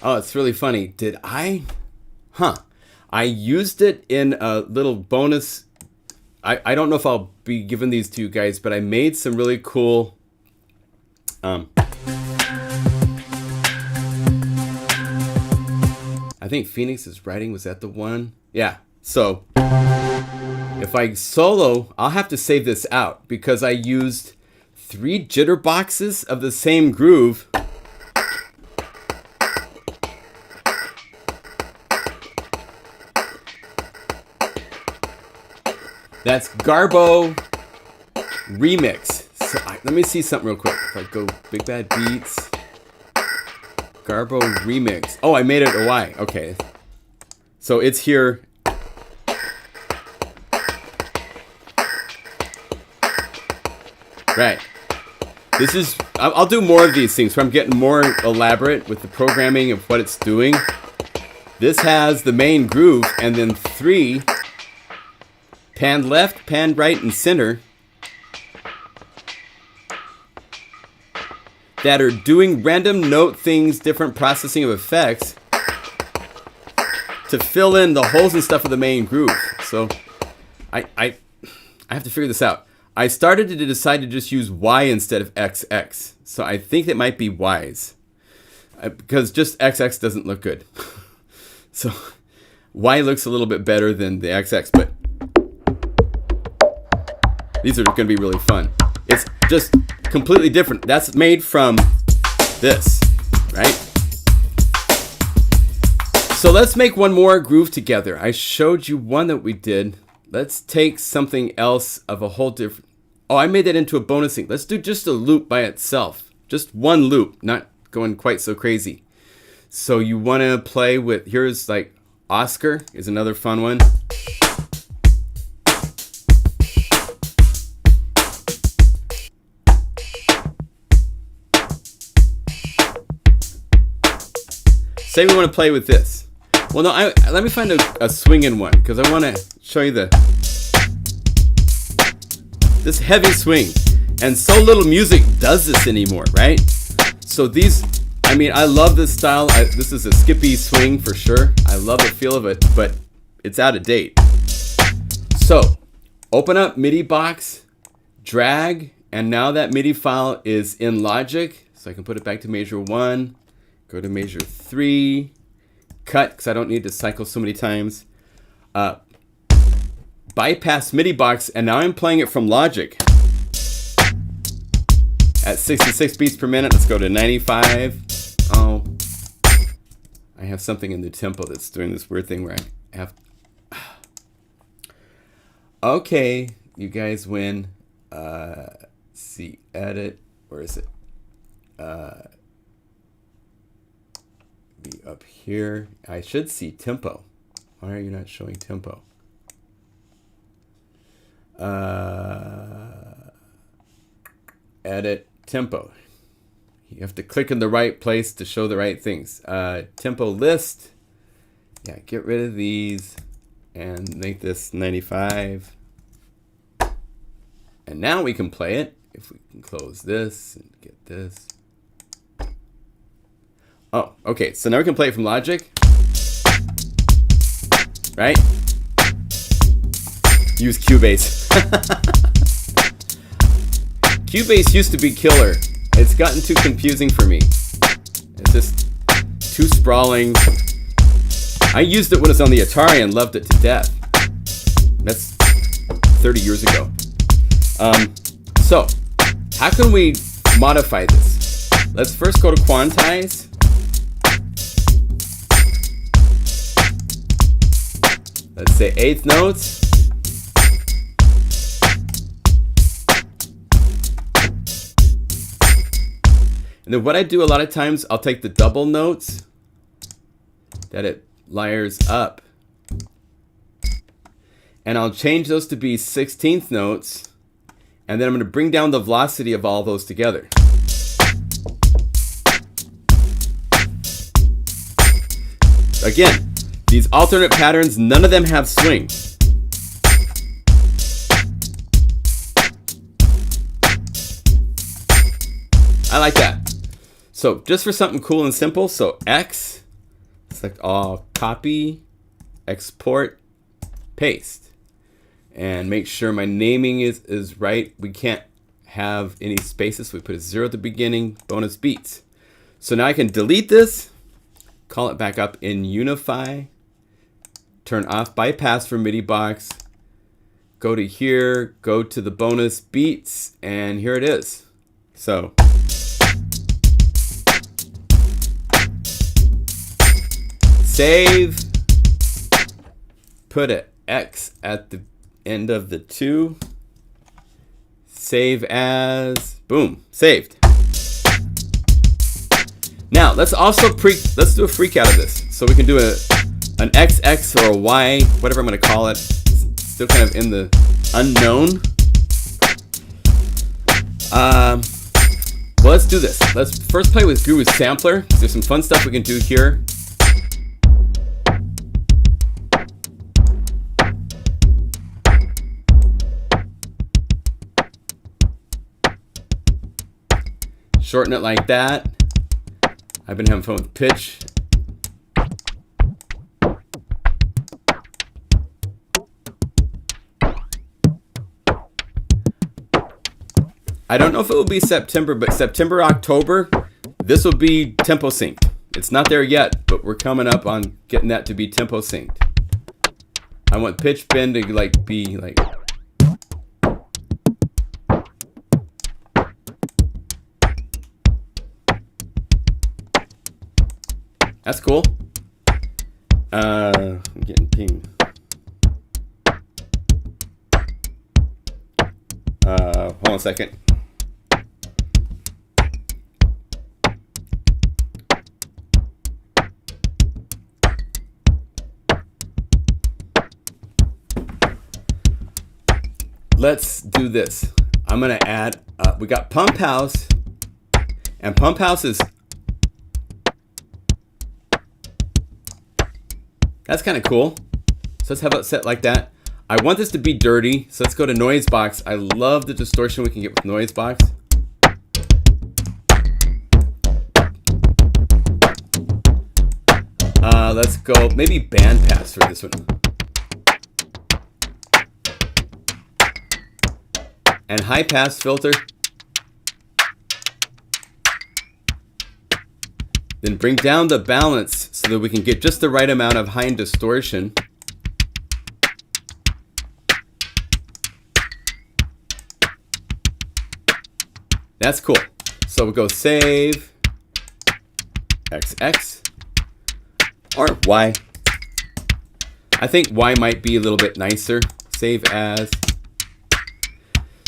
Oh, it's really funny. Did I? I used it in a little bonus. I don't know if I'll be giving these to you guys, but I made some really cool. I think Phoenix's Writing, was that the one? Yeah. So if I solo, I'll have to save this out because I used 3 jitter boxes of the same groove. That's Garbo Remix. So let me see something real quick. If I go Big Bad Beats. Garbo remix. Oh, I made it a Y. Okay. So it's here. Right. This is, I'll do more of these things where I'm getting more elaborate with the programming of what it's doing. This has the main groove and then 3 pan left, pan right, and center that are doing random note things, different processing of effects to fill in the holes and stuff of the main groove. So I have to figure this out. I started to decide to just use Y instead of XX. So I think it might be Ys. Because just XX doesn't look good. So Y looks a little bit better than the XX, but these are going to be really fun. It's just completely different. That's made from this, right? So let's make one more groove together. I showed you one that we did. Let's take something else of a whole different... Oh, I made that into a bonus thing. Let's do just a loop by itself. Just one loop, not going quite so crazy. So you want to play with... Here's like Oscar is another fun one. Say we want to play with this. Well, no, let me find a swinging one because I want to show you this heavy swing. And so little music does this anymore, right? So these, I mean, I love this style. This is a skippy swing for sure. I love the feel of it, but it's out of date. So open up Midi box, drag, and now that Midi file is in Logic. So I can put it back to measure 1, go to measure 3, cut, because I don't need to cycle so many times. Bypass Midi box, and now I'm playing it from Logic. At 66 beats per minute, let's go to 95. Oh, I have something in the tempo that's doing this weird thing where I have... Okay, you guys win. See, edit, where is it? Be up here. I should see tempo. Why are you not showing tempo? Edit tempo. You have to click in the right place to show the right things. Tempo list. Yeah, get rid of these and make this 95. And now we can play it. If we can close this and get this. Oh, okay. So now we can play it from Logic. Right? Use Cubase. Cubase used to be killer. It's gotten too confusing for me. It's just too sprawling. I used it when it was on the Atari and loved it to death. That's 30 years ago. So, how can we modify this? Let's first go to quantize. Let's say 8th notes. And then what I do a lot of times, I'll take the double notes that it layers up, and I'll change those to be 16th notes, and then I'm going to bring down the velocity of all those together. Again, these alternate patterns, none of them have swing. I like that. So just for something cool and simple, so X, select all, copy, export, paste. And make sure my naming is right. We can't have any spaces, so we put a 0 at the beginning, bonus beats. So now I can delete this, call it back up in Unify, turn off bypass for Midi box, go to here, go to the bonus beats, and here it is. So save, put an X at the end of the 2, save as, boom, saved. Now let's also let's do a freak out of this. So we can do an XX or a Y, whatever I'm going to call it. Still kind of in the unknown. Well, let's do this. Let's first play with Guru's sampler. There's some fun stuff we can do here. Shorten it like that. I've been having fun with pitch. I don't know if it will be September, but September, October, this will be tempo synced. It's not there yet, but we're coming up on getting that to be tempo synced. I want pitch bend to like be like. That's cool. I'm getting pinged. Hold on a second. Let's do this. I'm gonna add, we got Pump House, and Pump House is, that's kind of cool. So let's have it set like that. I want this to be dirty, so let's go to Noise Box. I love the distortion we can get with Noise Box. Let's go maybe bandpass for this one. And high pass filter. Then bring down the balance so that we can get just the right amount of high distortion. That's cool. So we'll go save, XX, or Y. I think Y might be a little bit nicer. Save as.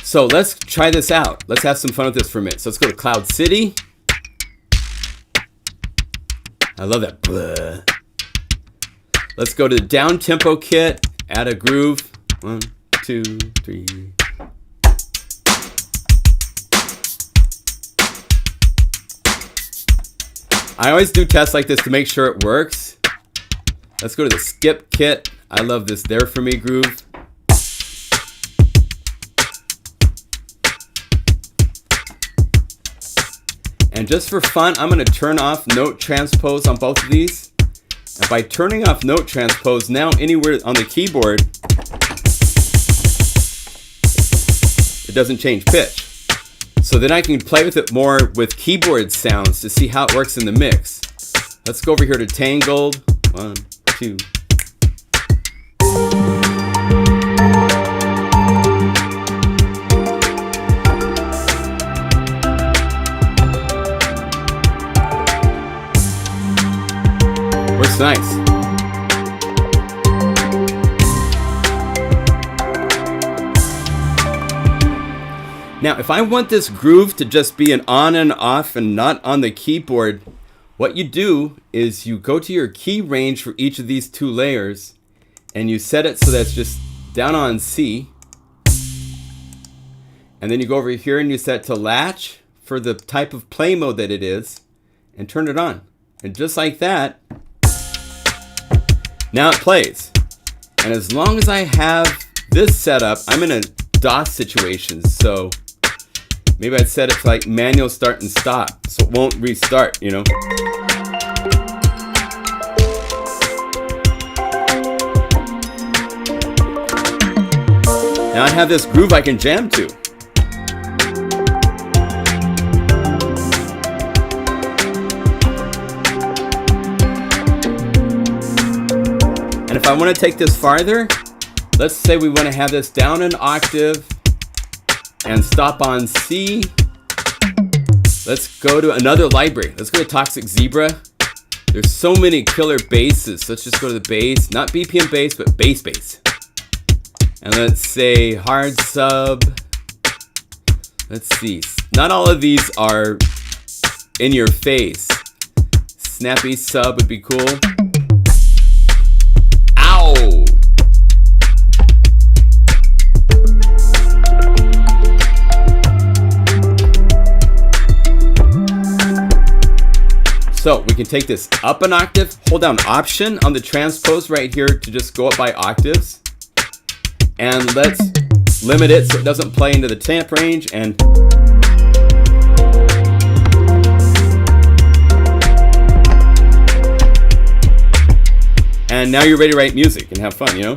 So let's try this out. Let's have some fun with this for a minute. So let's go to Cloud City. I love that. Blah. Let's go to the down tempo kit. Add a groove. 1, 2, 3. I always do tests like this to make sure it works. Let's go to the skip kit. I love this There For Me groove. And just for fun, I'm going to turn off note transpose on both of these. And by turning off note transpose, now anywhere on the keyboard, it doesn't change pitch. So then I can play with it more with keyboard sounds to see how it works in the mix. Let's go over here to Tangled. 1, 2. Works nice. Now, if I want this groove to just be an on and off and not on the keyboard, what you do is you go to your key range for each of these 2 layers and you set it so that's just down on C. And then you go over here and you set to latch for the type of play mode that it is and turn it on. And just like that, now it plays. And as long as I have this set up, I'm in a DOS situation. So maybe I'd set it to like manual start and stop so it won't restart, you know. Now I have this groove I can jam to. And if I want to take this farther, let's say we want to have this down an octave and stop on C. Let's go to another library. Let's go to Toxic Zebra. There's so many killer basses. Let's just go to the bass, not BPM bass, but bass. And let's say hard sub. Let's see. Not all of these are in your face. snappy sub would be cool. Ow! So we can take this up an octave, hold down Option on the transpose right here to just go up by octaves. And let's limit it so it doesn't play into the temp range. And now you're ready to write music and have fun, you know?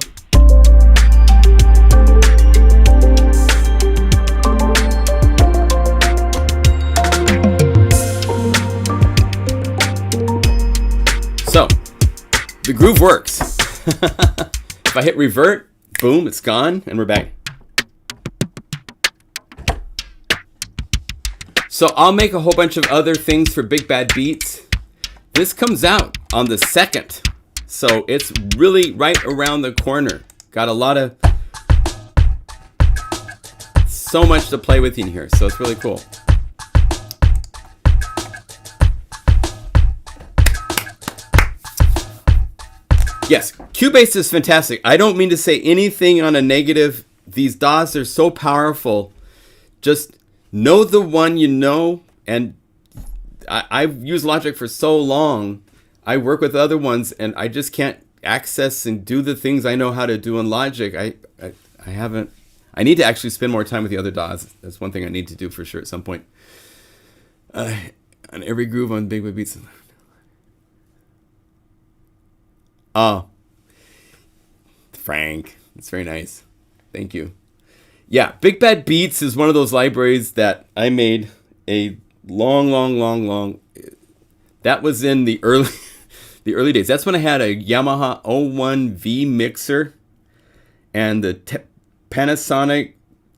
So, the groove works. If I hit revert, boom, it's gone, and we're back. So I'll make a whole bunch of other things for Big Bad Beats. This comes out on the 2nd. So it's really right around the corner. Got a lot of, so much to play with in here. So it's really cool. Yes, Cubase is fantastic. I don't mean to say anything on a negative. These DAWs are so powerful. Just know the one you know. And I've used Logic for so long. I work with other ones, and I just can't access and do the things I know how to do in Logic. I haven't. I need to actually spend more time with the other DAWs. That's one thing I need to do for sure at some point. On every groove on Big Bad Beats. Oh, Frank, that's very nice. Thank you. Yeah, Big Bad Beats is one of those libraries that I made a long. That was in the early days. That's when I had a Yamaha 01V mixer and the Panasonic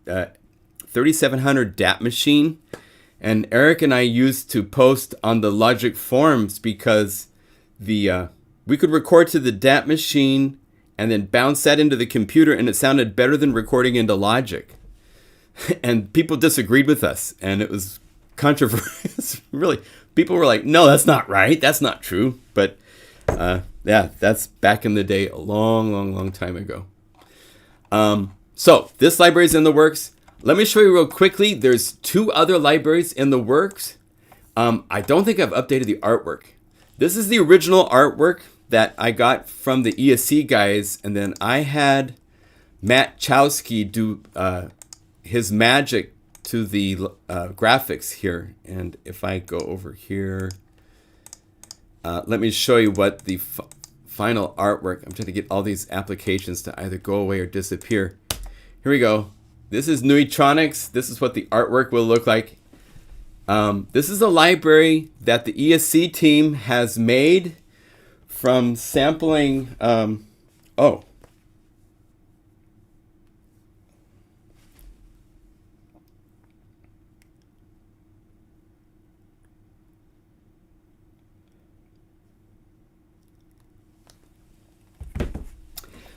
3700 DAT machine. And Eric and I used to post on the Logic forums because we could record to the DAT machine and then bounce that into the computer, and it sounded better than recording into Logic. And people disagreed with us, and it was controversial. Really, people were like, no, that's not right. That's not true. But yeah, that's back in the day, a long time ago. So this library is in the works. Let me show you real quickly. There's 2 other libraries in the works. I don't think I've updated the artwork. This is the original artwork that I got from the ESC guys, and then I had Matt Chowsky do his magic to the graphics here. And if I go over here, let me show you what the final artwork. I'm trying to get all these applications to either go away or disappear. Here we go. This is Neutronics. This is what the artwork will look like. This is a library that the ESC team has made from sampling.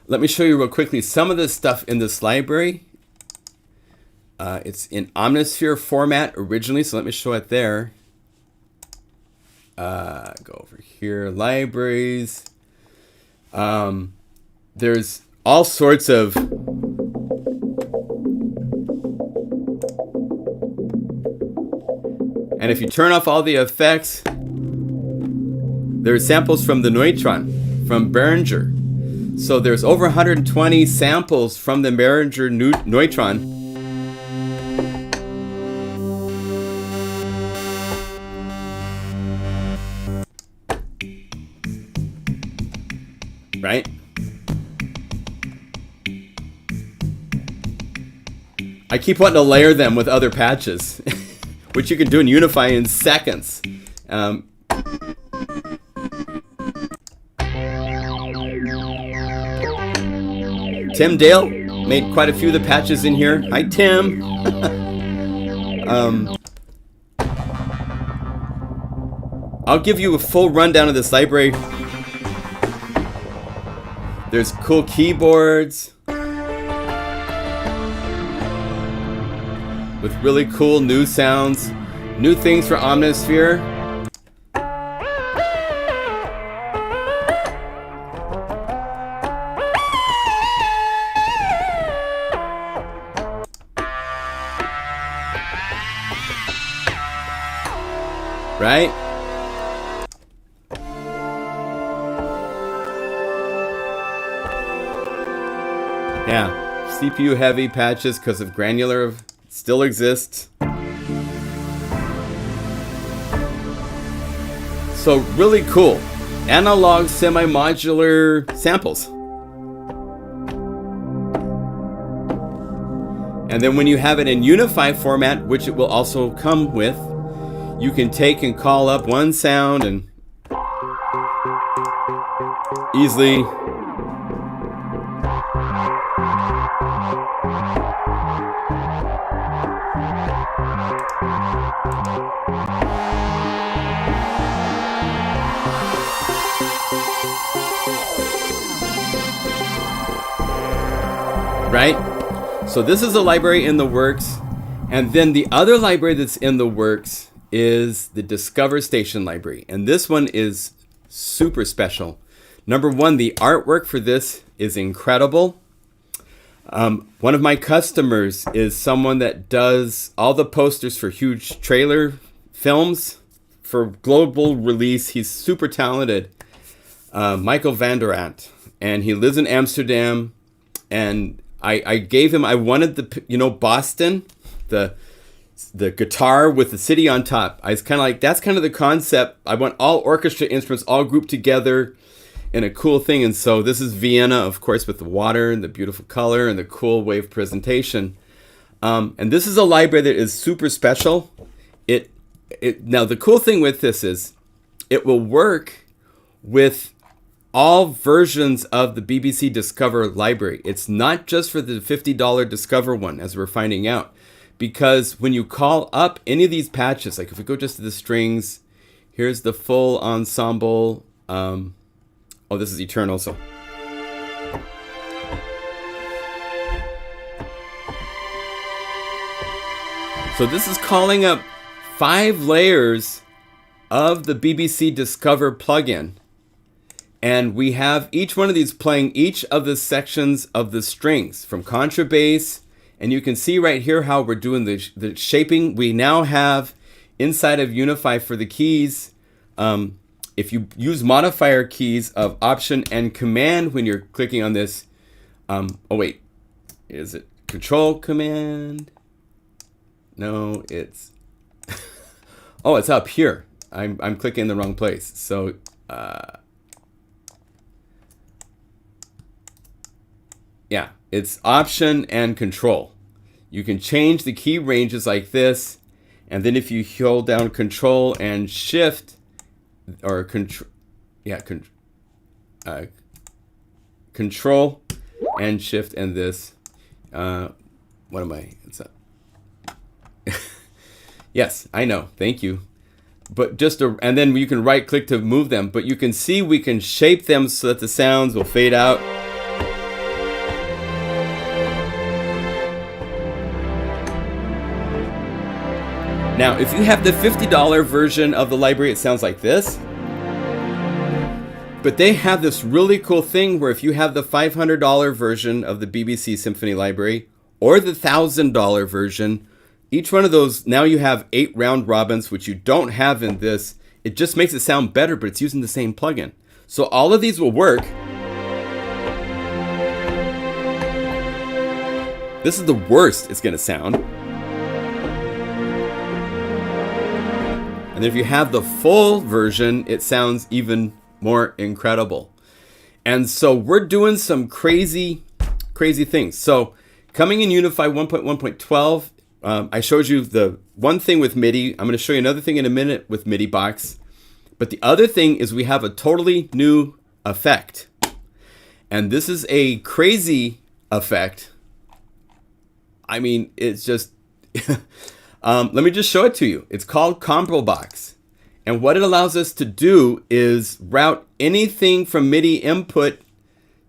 Let me show you real quickly some of the stuff in this library. It's in Omnisphere format originally, so let me show it there. Go over here, libraries. There's all sorts of and if you turn off all the effects, there's samples from the Neutron, from Behringer. So there's over 120 samples from the Behringer Neutron. Right? I keep wanting to layer them with other patches, which you can do in Unify in seconds. Tim Dale made quite a few of the patches in here. Hi, Tim. I'll give you a full rundown of this library. There's cool keyboards with really cool new sounds, new things for Omnisphere. right? Yeah, CPU heavy patches because of granular still exists. So really cool. Analog semi-modular samples. And then when you have it in Unify format, which it will also come with, you can take and call up one sound and easily right? So this is a library in the works. And then the other library that's in the works is the Discover Station library. And this one is super special. Number one, the artwork for this is incredible. One of my customers is someone that does all the posters for huge trailer films for global release. He's super talented. Michael van der Ant. And he lives in Amsterdam. And I gave him, I wanted the, Boston, the guitar with the city on top. I was kind of like, that's kind of the concept. I want all orchestra instruments all grouped together in a cool thing. And so this is Vienna, of course, with the water and the beautiful color and the cool wave presentation. And this is a library that is super special. Now, the cool thing with this is it will work with all versions of the BBC Discover library. It's not just for the $50 Discover one, as we're finding out. Because when you call up any of these patches, like if we go just to the strings, here's the full ensemble. Oh, this is Eternal. So this is calling up 5 layers of the BBC Discover plugin. And we have each one of these playing each of the sections of the strings from contrabass. And you can see right here how we're doing the shaping. We now have inside of Unify for the keys. If you use modifier keys of Option and Command when you're clicking on this. Oh, wait. Is it Control Command? No, it's... oh, it's up here. I'm clicking in the wrong place. So... yeah, it's Option and Control. You can change the key ranges like this, and then if you hold down Control and Shift, or Control and Shift and this. What am I? It's up. Yes, I know. Thank you. But and then you can right click to move them. But you can see we can shape them so that the sounds will fade out. Now, if you have the $50 version of the library, it sounds like this. But they have this really cool thing where if you have the $500 version of the BBC Symphony Library or the $1,000 version, each one of those, now you have 8 round robins, which you don't have in this. It just makes it sound better, but it's using the same plugin. So all of these will work. This is the worst it's going to sound. And if you have the full version, it sounds even more incredible. And so we're doing some crazy things. So coming in Unify 1.1.12, I showed you the one thing with Midi. I'm going to show you another thing in a minute with Midi box. But the other thing is we have a totally new effect. And this is a crazy effect. I mean, it's just... let me just show it to you. It's called ComboBox. And what it allows us to do is route anything from MIDI input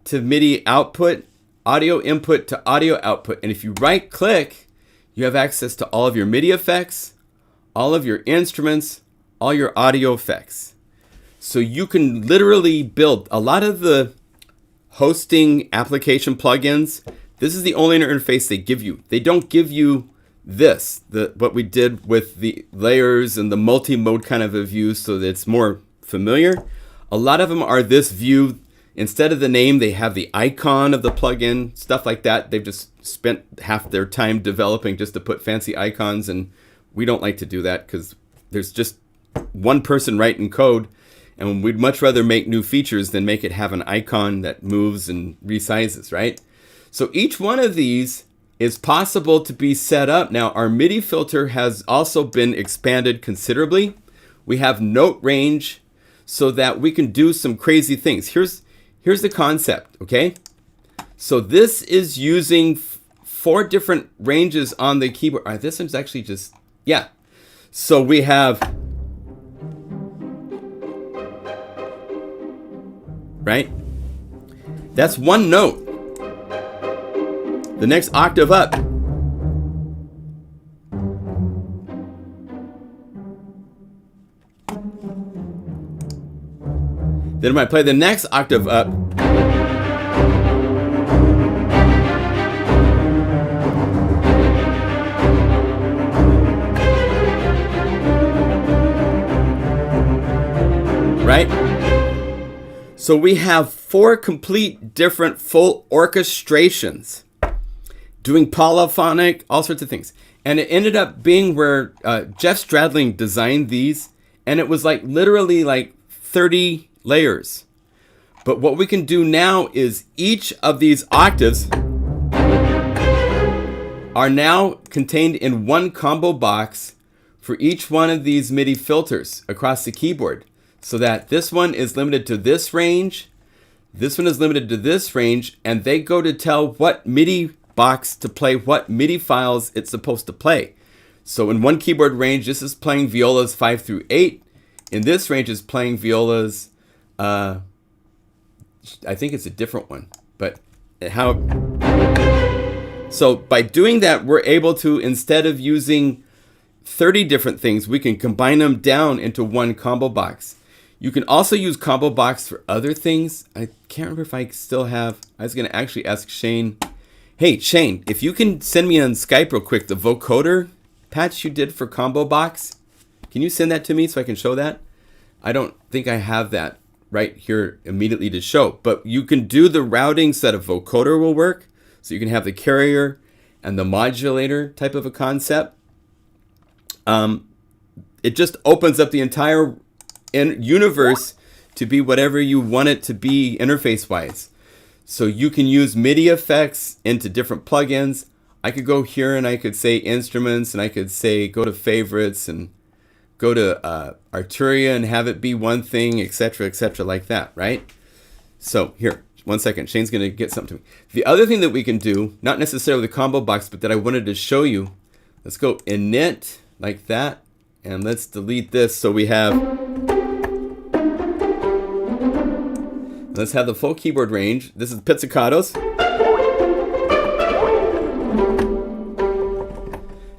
to MIDI output, audio input to audio output. And if you right click, you have access to all of your MIDI effects, all of your instruments, all your audio effects. So you can literally build a lot of the hosting application plugins. This is the only interface they give you. They don't give you what we did with the layers and the multi-mode kind of a view so that it's more familiar. A lot of them are this view. Instead of the name, they have the icon of the plugin, stuff like that. They've just spent half their time developing just to put fancy icons, and we don't like to do that because there's just one person writing code, and we'd much rather make new features than make it have an icon that moves and resizes, right? So each one of these is possible to be set up. Now, our MIDI filter has also been expanded considerably. We have note range so that we can do some crazy things. Here's the concept, okay? So this is using 4 different ranges on the keyboard. All right, this one's actually just, yeah. So we have, right? That's one note. The next octave up. Then when I play the next octave up, right? So we have 4 complete different full orchestrations doing polyphonic, all sorts of things. And it ended up being where Jeff Stradling designed these, and it was like literally like 30 layers. But what we can do now is each of these octaves are now contained in one combo box for each one of these MIDI filters across the keyboard. So that this one is limited to this range, this one is limited to this range, and they go to tell what MIDI box to play what MIDI files it's supposed to play. So in one keyboard range, this is playing violas 5 through 8. In this range is playing violas, I think it's a different one, but how? So by doing that, we're able to, instead of using 30 different things, we can combine them down into one combo box. You can also use ComboBox for other things. I can't remember if I still have. I was going to actually ask Shane. Hey, Shane, if you can send me on Skype real quick the vocoder patch you did for ComboBox. Can you send that to me so I can show that? I don't think I have that right here immediately to show. But you can do the routing so that a vocoder will work. So you can have the carrier and the modulator type of a concept. It just opens up the entire universe to be whatever you want it to be interface wise. So you can use MIDI effects into different plugins. I could go here and I could say instruments, and I could say go to favorites and go to Arturia and have it be one thing, etc., like that, right? So here, one second. Shane's going to get something to me. The other thing that we can do, not necessarily the combo box, but that I wanted to show you, let's go init like that, and let's delete this so we have. Let's have the full keyboard range. This is pizzicatos.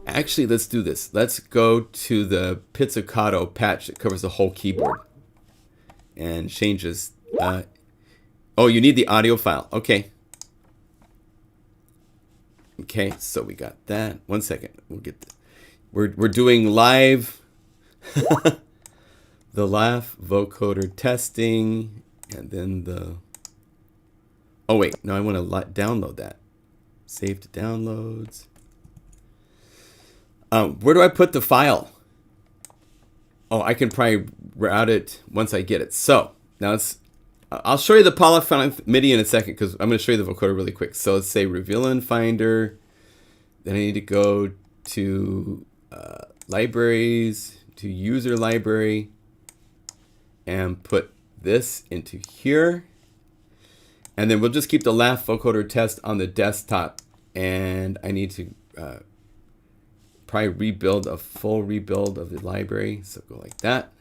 Actually, let's do this. Let's go to the pizzicato patch that covers the whole keyboard. And changes. Oh, you need the audio file. Okay. Okay, so we got that. 1 second. We'll get we're doing live the laugh vocoder testing. And then oh wait, no, I want to download that. Save to downloads. Where do I put the file? Oh, I can probably route it once I get it. So now I'll show you the polyphonic MIDI in a second because I'm going to show you the vocoder really quick. So let's say reveal in Finder. Then I need to go to libraries, to user library, and put this into here, and then we'll just keep the laugh vocoder test on the desktop, and I need to probably rebuild a full rebuild of the library, so go like that.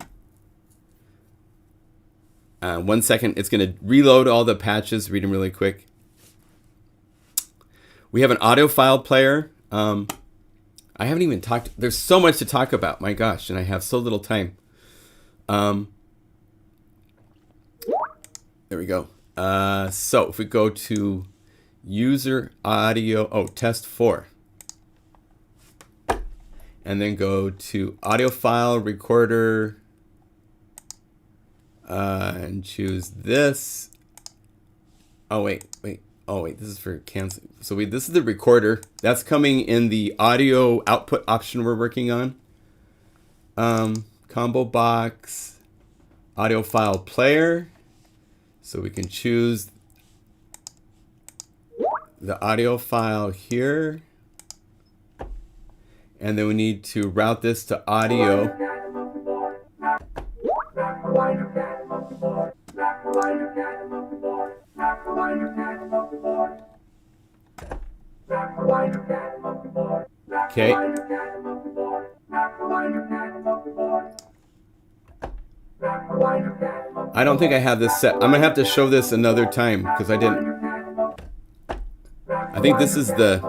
1 second, it's going to reload all the patches, read them really quick. We have an audio file player. I haven't even talked, there's so much to talk about, my gosh, and I have so little time. There we go. So if we go to user audio, test 4. and then go to audio file, recorder, and choose this. Oh, wait. Oh, wait, this is for cancel. So this is the recorder. That's coming in the audio output option we're working on. ComboBox, audio file player. So we can choose the audio file here. And then we need to route this to audio. Okay. I don't think I have this set. I'm gonna have to show this another time because I didn't. I think this is the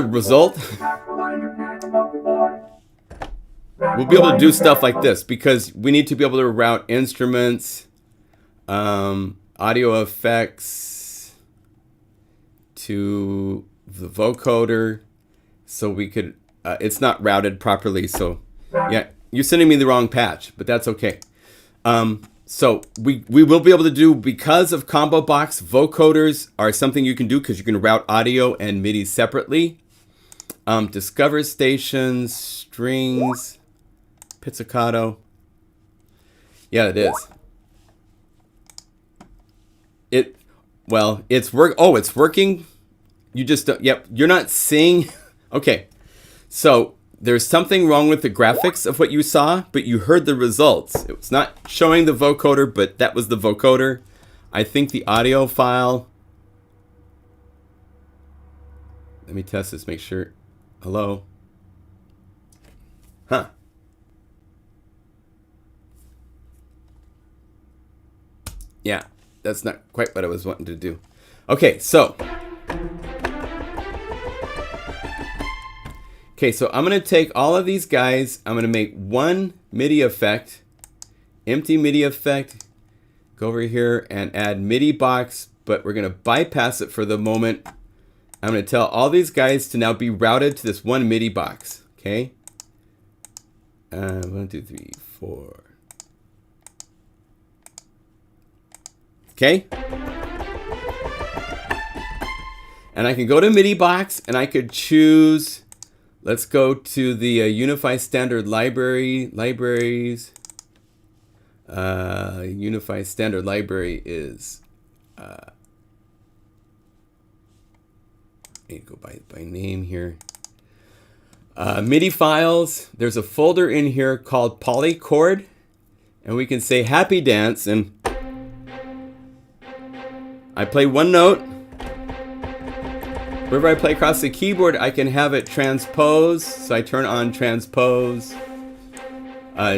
result. We'll be able to do stuff like this because we need to be able to route instruments, audio effects to the vocoder, so we could. It's not routed properly, so yeah, you're sending me the wrong patch, but that's okay. So we will be able to do, because of ComboBox, vocoders are something you can do because you can route audio and MIDI separately. Discover stations, strings, pizzicato. Yeah, it is. It's working. You just don't, yep, you're not seeing. Okay. So there's something wrong with the graphics of what you saw, but you heard the results. It's not showing the vocoder, but that was the vocoder. I think the audio file. Let me test this, make sure. Hello? Huh. Yeah, that's not quite what I was wanting to do. Okay, so. Okay, so I'm going to take all of these guys. I'm going to make one MIDI effect, empty MIDI effect, go over here and add MIDI box, but we're going to bypass it for the moment. I'm going to tell all these guys to now be routed to this one MIDI box. Okay? 1, 2, 3, 4. Okay? And I can go to MIDI box and I could choose. Let's go to the Unify standard libraries. Unify standard library is. I need to go by name here. MIDI files. There's a folder in here called polychord, and we can say happy dance, and I play one note. Wherever I play across the keyboard, I can have it transpose. So I turn on transpose.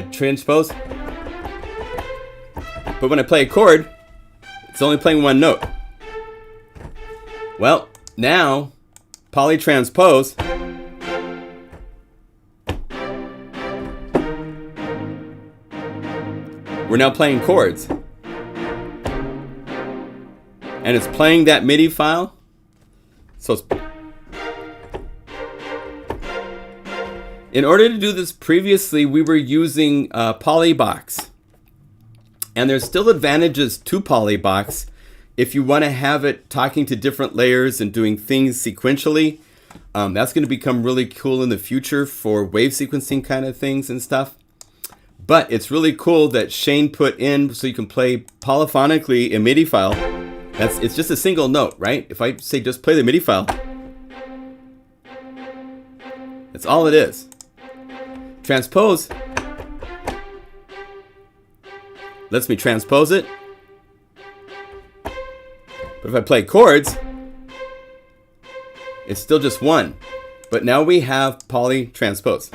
Transpose. But when I play a chord, it's only playing one note. Well, now, polytranspose. We're now playing chords. And it's playing that MIDI file. So in order to do this previously, we were using Polybox. And there's still advantages to Polybox if you want to have it talking to different layers and doing things sequentially. That's going to become really cool in the future for wave sequencing kind of things and stuff. But it's really cool that Shane put in so you can play polyphonically a MIDI file. It's just a single note, right? If I say just play the MIDI file, that's all it is. Transpose lets me transpose it. But if I play chords, it's still just one. But now we have polytranspose.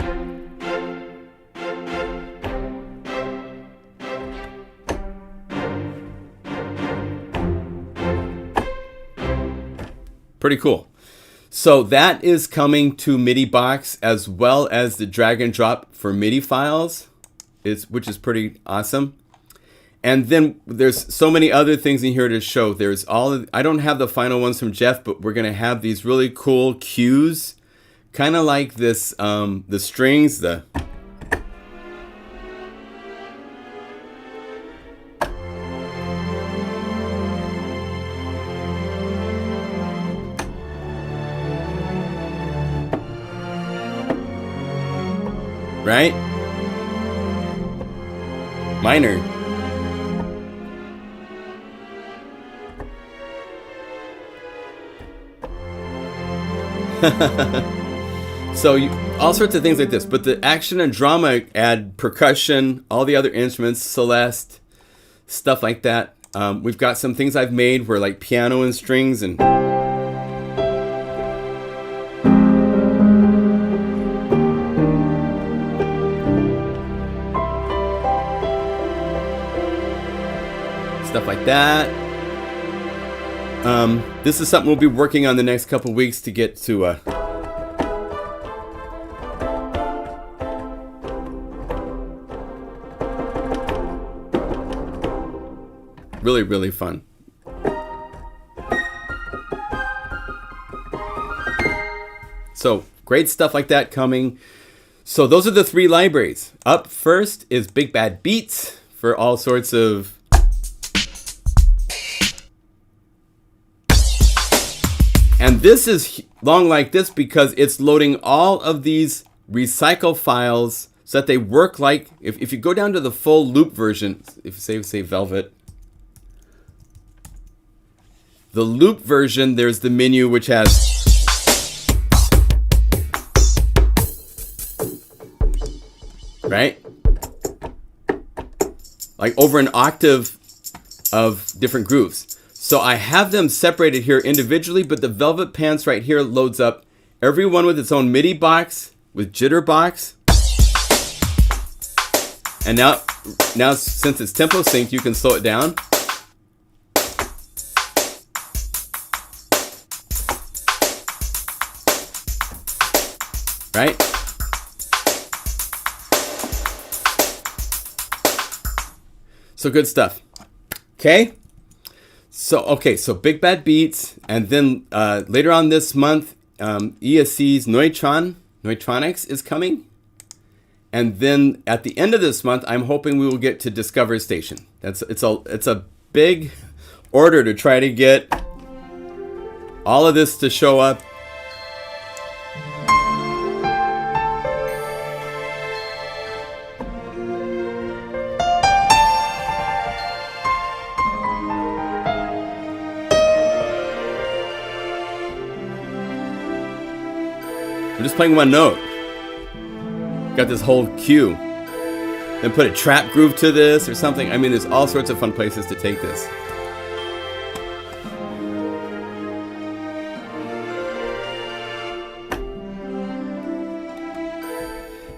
Pretty cool. So that is coming to MIDI box as well as the drag and drop for MIDI files, which is pretty awesome. And then there's so many other things in here to show. There's I don't have the final ones from Jeff, but we're going to have these really cool cues kind of like this, the strings, the right? Minor. So all sorts of things like this, but the action and drama add percussion, all the other instruments, Celeste, stuff like that. We've got some things I've made where like piano and strings and stuff like that. This is something we'll be working on the next couple weeks to get to really, really fun. So great stuff like that coming. So those are the 3 libraries. Up first is Big Bad Beats for all sorts of and this is long like this because it's loading all of these recycle files so that they work like, if you go down to the full loop version, if say Velvet, the loop version, there's the menu which has, right? Like over an octave of different grooves. So I have them separated here individually, but the Velvet Pants right here loads up every one with its own MIDI box, with jitter box. And now since it's tempo synced, you can slow it down. Right? So good stuff. Okay? So Big Bad Beats, and then later on this month, ESC's Neutronics is coming. And then at the end of this month, I'm hoping we will get to Discover Station. It's a big order to try to get all of this to show up. I'm just playing one note. Got this whole cue. Then put a trap groove to this or something. I mean, there's all sorts of fun places to take this.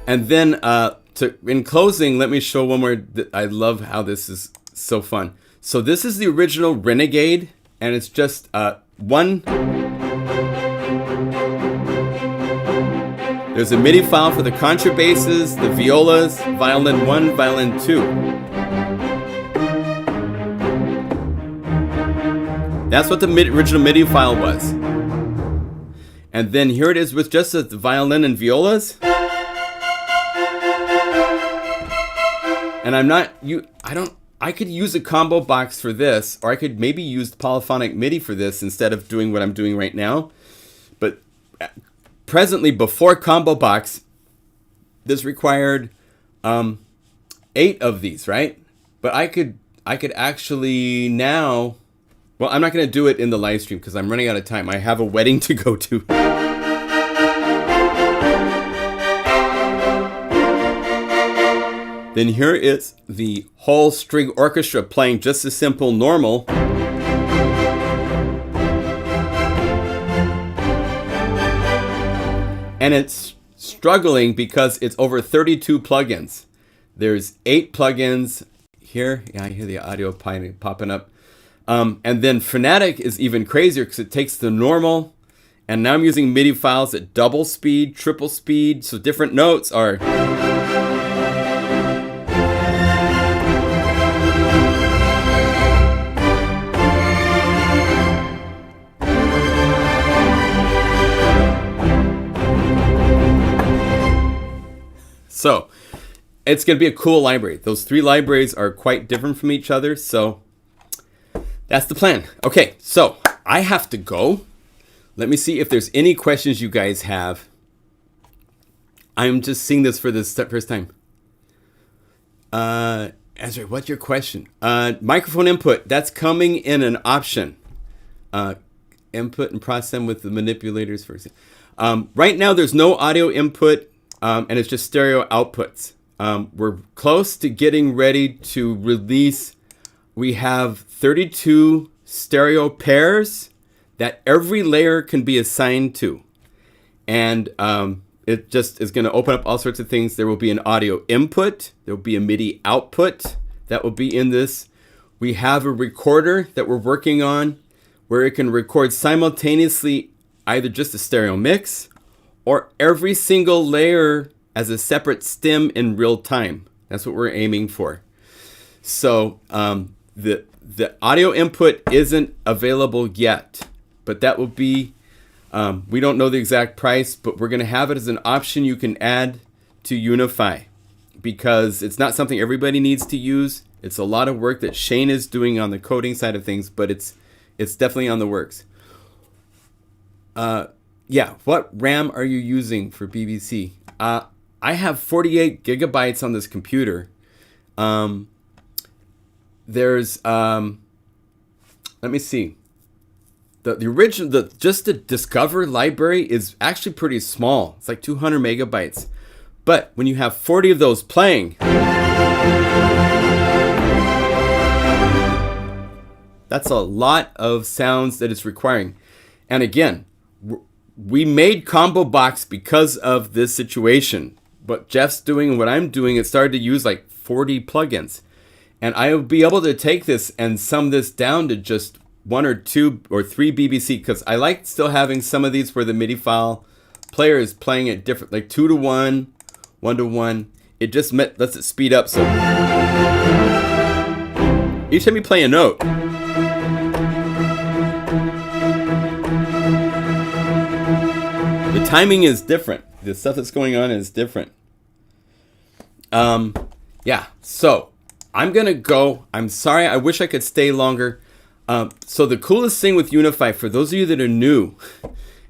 And then in closing, let me show one more. I love how this is so fun. So this is the original Renegade, and it's just one. There's a MIDI file for the contrabasses, the violas, violin 1, violin 2. That's what the original MIDI file was. And then here it is with just the violin and violas. And I could use a combo box for this, or I could maybe use the polyphonic MIDI for this instead of doing what I'm doing right now. But presently, before ComboBox, this required 8 of these, right? But I could actually now. Well, I'm not going to do it in the live stream because I'm running out of time. I have a wedding to go to. Then here is the whole string orchestra playing just a simple normal. And it's struggling because it's over 32 plugins. There's 8 plugins here. Yeah, I hear the audio popping up. And then Phonetic is even crazier because it takes the normal. And now I'm using MIDI files at double speed, triple speed. So different notes are. So it's going to be a cool library. Those 3 libraries are quite different from each other. So that's the plan. Okay, so I have to go. Let me see if there's any questions you guys have. I'm just seeing this for the first time. Ezra, what's your question? Microphone input, that's coming in an option. Input and process them with the manipulators first. Right now, there's no audio input, and it's just stereo outputs. We're close to getting ready to release. We have 32 stereo pairs that every layer can be assigned to. And it just is going to open up all sorts of things. There will be an audio input. There will be a MIDI output that will be in this. We have a recorder that we're working on where it can record simultaneously either just a stereo mix or every single layer as a separate stem in real time. That's what we're aiming for. So the audio input isn't available yet, but that will be, we don't know the exact price, but we're going to have it as an option you can add to Unify because it's not something everybody needs to use. It's a lot of work that Shane is doing on the coding side of things, but it's definitely on the works. Yeah, what RAM are you using for BBC? I have 48 gigabytes on this computer. There's, let me see. The original, just the Discover library is actually pretty small. It's like 200 megabytes. But when you have 40 of those playing, that's a lot of sounds that it's requiring. And again, we made ComboBox because of this situation. What Jeff's doing and what I'm doing, it started to use like 40 plugins. And I will be able to take this and sum this down to just 1 or 2 or 3 BBC, because I like still having some of these where the MIDI file player is playing it different, like 2 to 1, 1 to 1. It just lets it speed up. So each time you play a note, the timing is different. The stuff that's going on is different. Yeah, so I'm going to go. I'm sorry. I wish I could stay longer. So the coolest thing with Unify, for those of you that are new,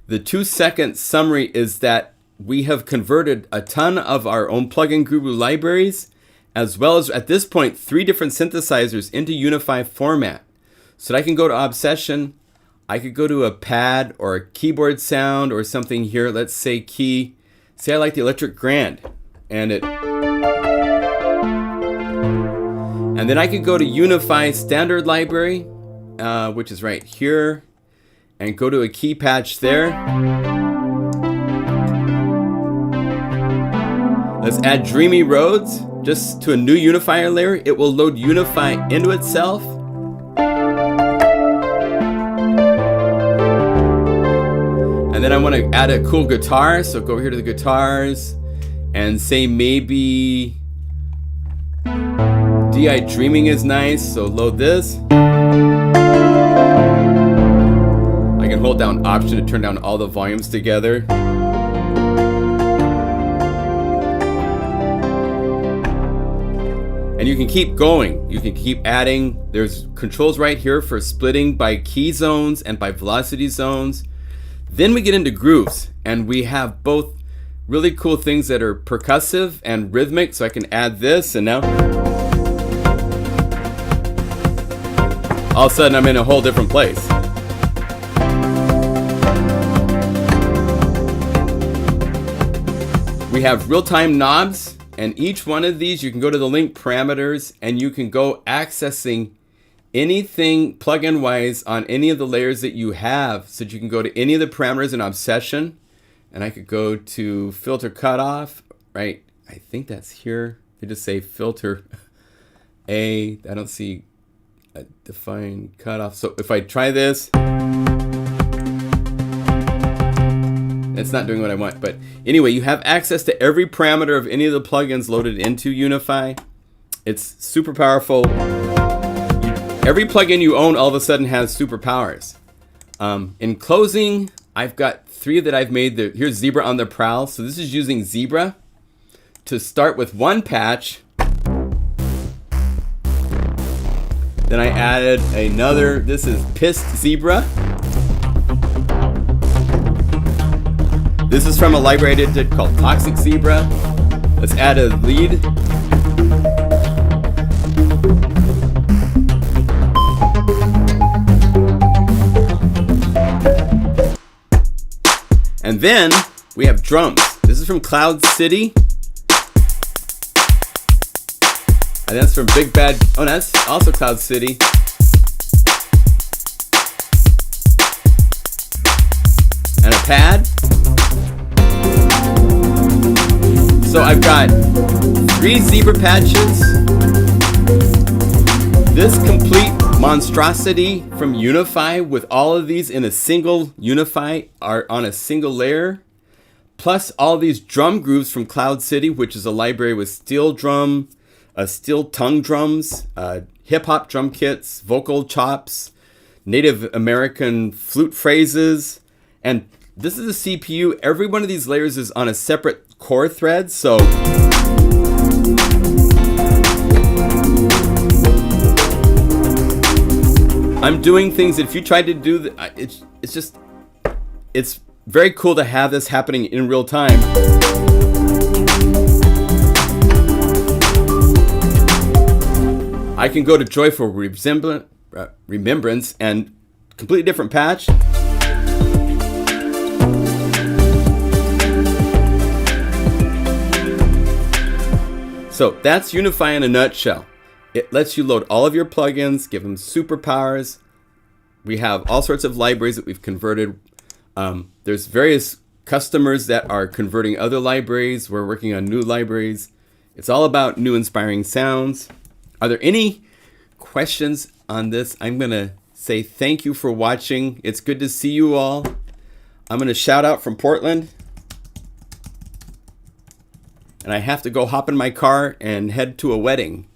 the 2-second summary is that we have converted a ton of our own PlugInGuru libraries, as well as at this point, 3 different synthesizers into Unify format. So that I can go to Obsession. I could go to a pad or a keyboard sound or something here. Let's say key. Say I like the Electric Grand. And then I could go to Unify standard library, which is right here, and go to a key patch there. Let's add Dreamy Roads just to a new unifier layer. It will load Unify into itself. And then I want to add a cool guitar, so go over here to the guitars and say maybe DI Dreaming is nice, so load this. I can hold down Option to turn down all the volumes together. And you can keep going. You can keep adding. There's controls right here for splitting by key zones and by velocity zones. Then we get into grooves, and we have both really cool things that are percussive and rhythmic. So I can add this, and now all of a sudden I'm in a whole different place. We have real-time knobs, and each one of these you can go to the link parameters and you can go accessing anything plugin wise on any of the layers that you have. So that you can go to any of the parameters in Obsession, and I could go to filter cutoff, right? I think that's here. They just say filter A. I don't see a defined cutoff. So if I try this, it's not doing what I want. But anyway, you have access to every parameter of any of the plugins loaded into Unify. It's super powerful. Every plugin you own all of a sudden has superpowers. In closing, I've got 3 that I've made. Here's Zebra on the Prowl. So this is using Zebra to start with one patch. Then I added another, this is Pissed Zebra. This is from a library I did called Toxic Zebra. Let's add a lead. And then we have drums. This is from Cloud City. And that's from Big Bad, oh, that's also Cloud City. And a pad. So I've got 3 zebra patches. This complete monstrosity from Unify with all of these in a single Unify are on a single layer. Plus all these drum grooves from Cloud City, which is a library with steel drum, steel tongue drums, hip-hop drum kits, vocal chops, Native American flute phrases, and this is a CPU. Every one of these layers is on a separate core thread, so I'm doing things that if you tried to do it's very cool to have this happening in real time. I can go to Joyful Remembrance and completely different patch. So that's Unify in a nutshell. It lets you load all of your plugins, give them superpowers. We have all sorts of libraries that we've converted. There's various customers that are converting other libraries. We're working on new libraries. It's all about new inspiring sounds. Are there any questions on this? I'm going to say thank you for watching. It's good to see you all. I'm going to shout out from Portland. And I have to go hop in my car and head to a wedding.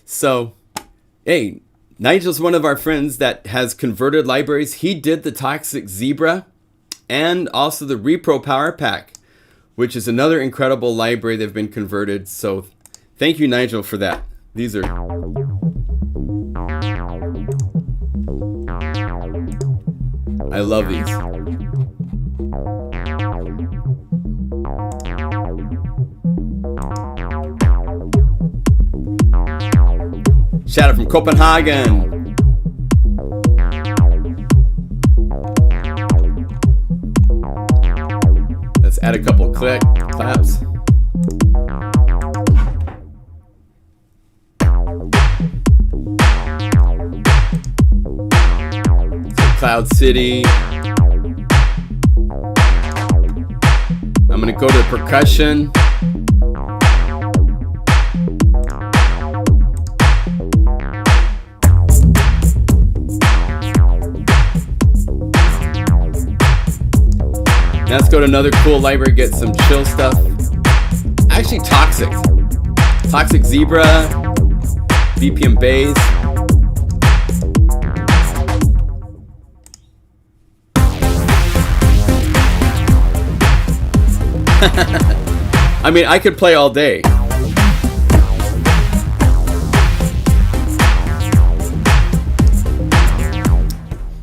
So, hey, Nigel's one of our friends that has converted libraries. He did the Toxic Zebra and also the Repro Power Pack, which is another incredible library that have been converted. So thank you, Nigel, for that. These are... I love these. Shout out from Copenhagen. Let's add a couple claps. Cloud City. I'm gonna go to percussion. Now let's go to another cool library, get some chill stuff. Actually, Toxic Zebra, BPM bass. I mean, I could play all day.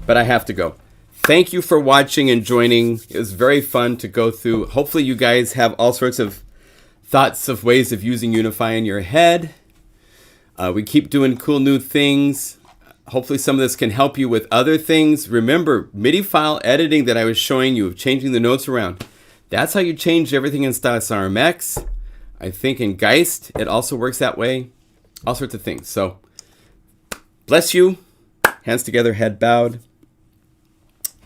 But I have to go. Thank you for watching and joining. It was very fun to go through. Hopefully you guys have all sorts of thoughts of ways of using Unify in your head. We keep doing cool new things. Hopefully some of this can help you with other things. Remember, MIDI file editing that I was showing you of changing the notes around. That's how you change everything in Stylus RMX. I think in Geist, it also works that way. All sorts of things. So, bless you. Hands together, head bowed.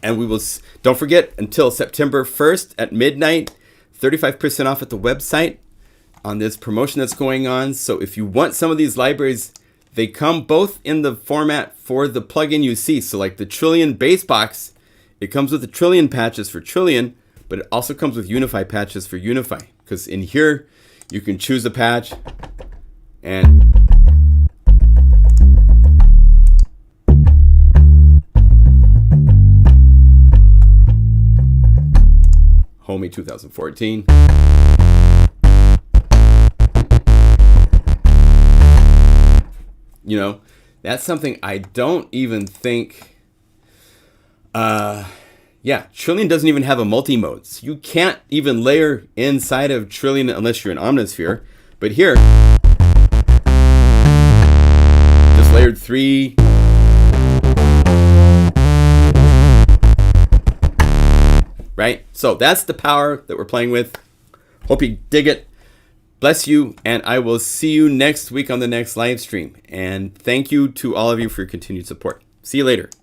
And we will, don't forget, until September 1st at midnight, 35% off at the website on this promotion that's going on. So if you want some of these libraries, they come both in the format for the plugin you see. So like the Trillion bass box, it comes with the Trillion patches for Trillion, but it also comes with Unify patches for Unify. Because in here, you can choose a patch and Homie 2014. You know, that's something I don't even think. Yeah, Trillion doesn't even have a multi-modes. You can't even layer inside of Trillion unless you're an Omnisphere. But here, just layered 3. Right? So that's the power that we're playing with. Hope you dig it. Bless you, and I will see you next week on the next live stream. And thank you to all of you for your continued support. See you later.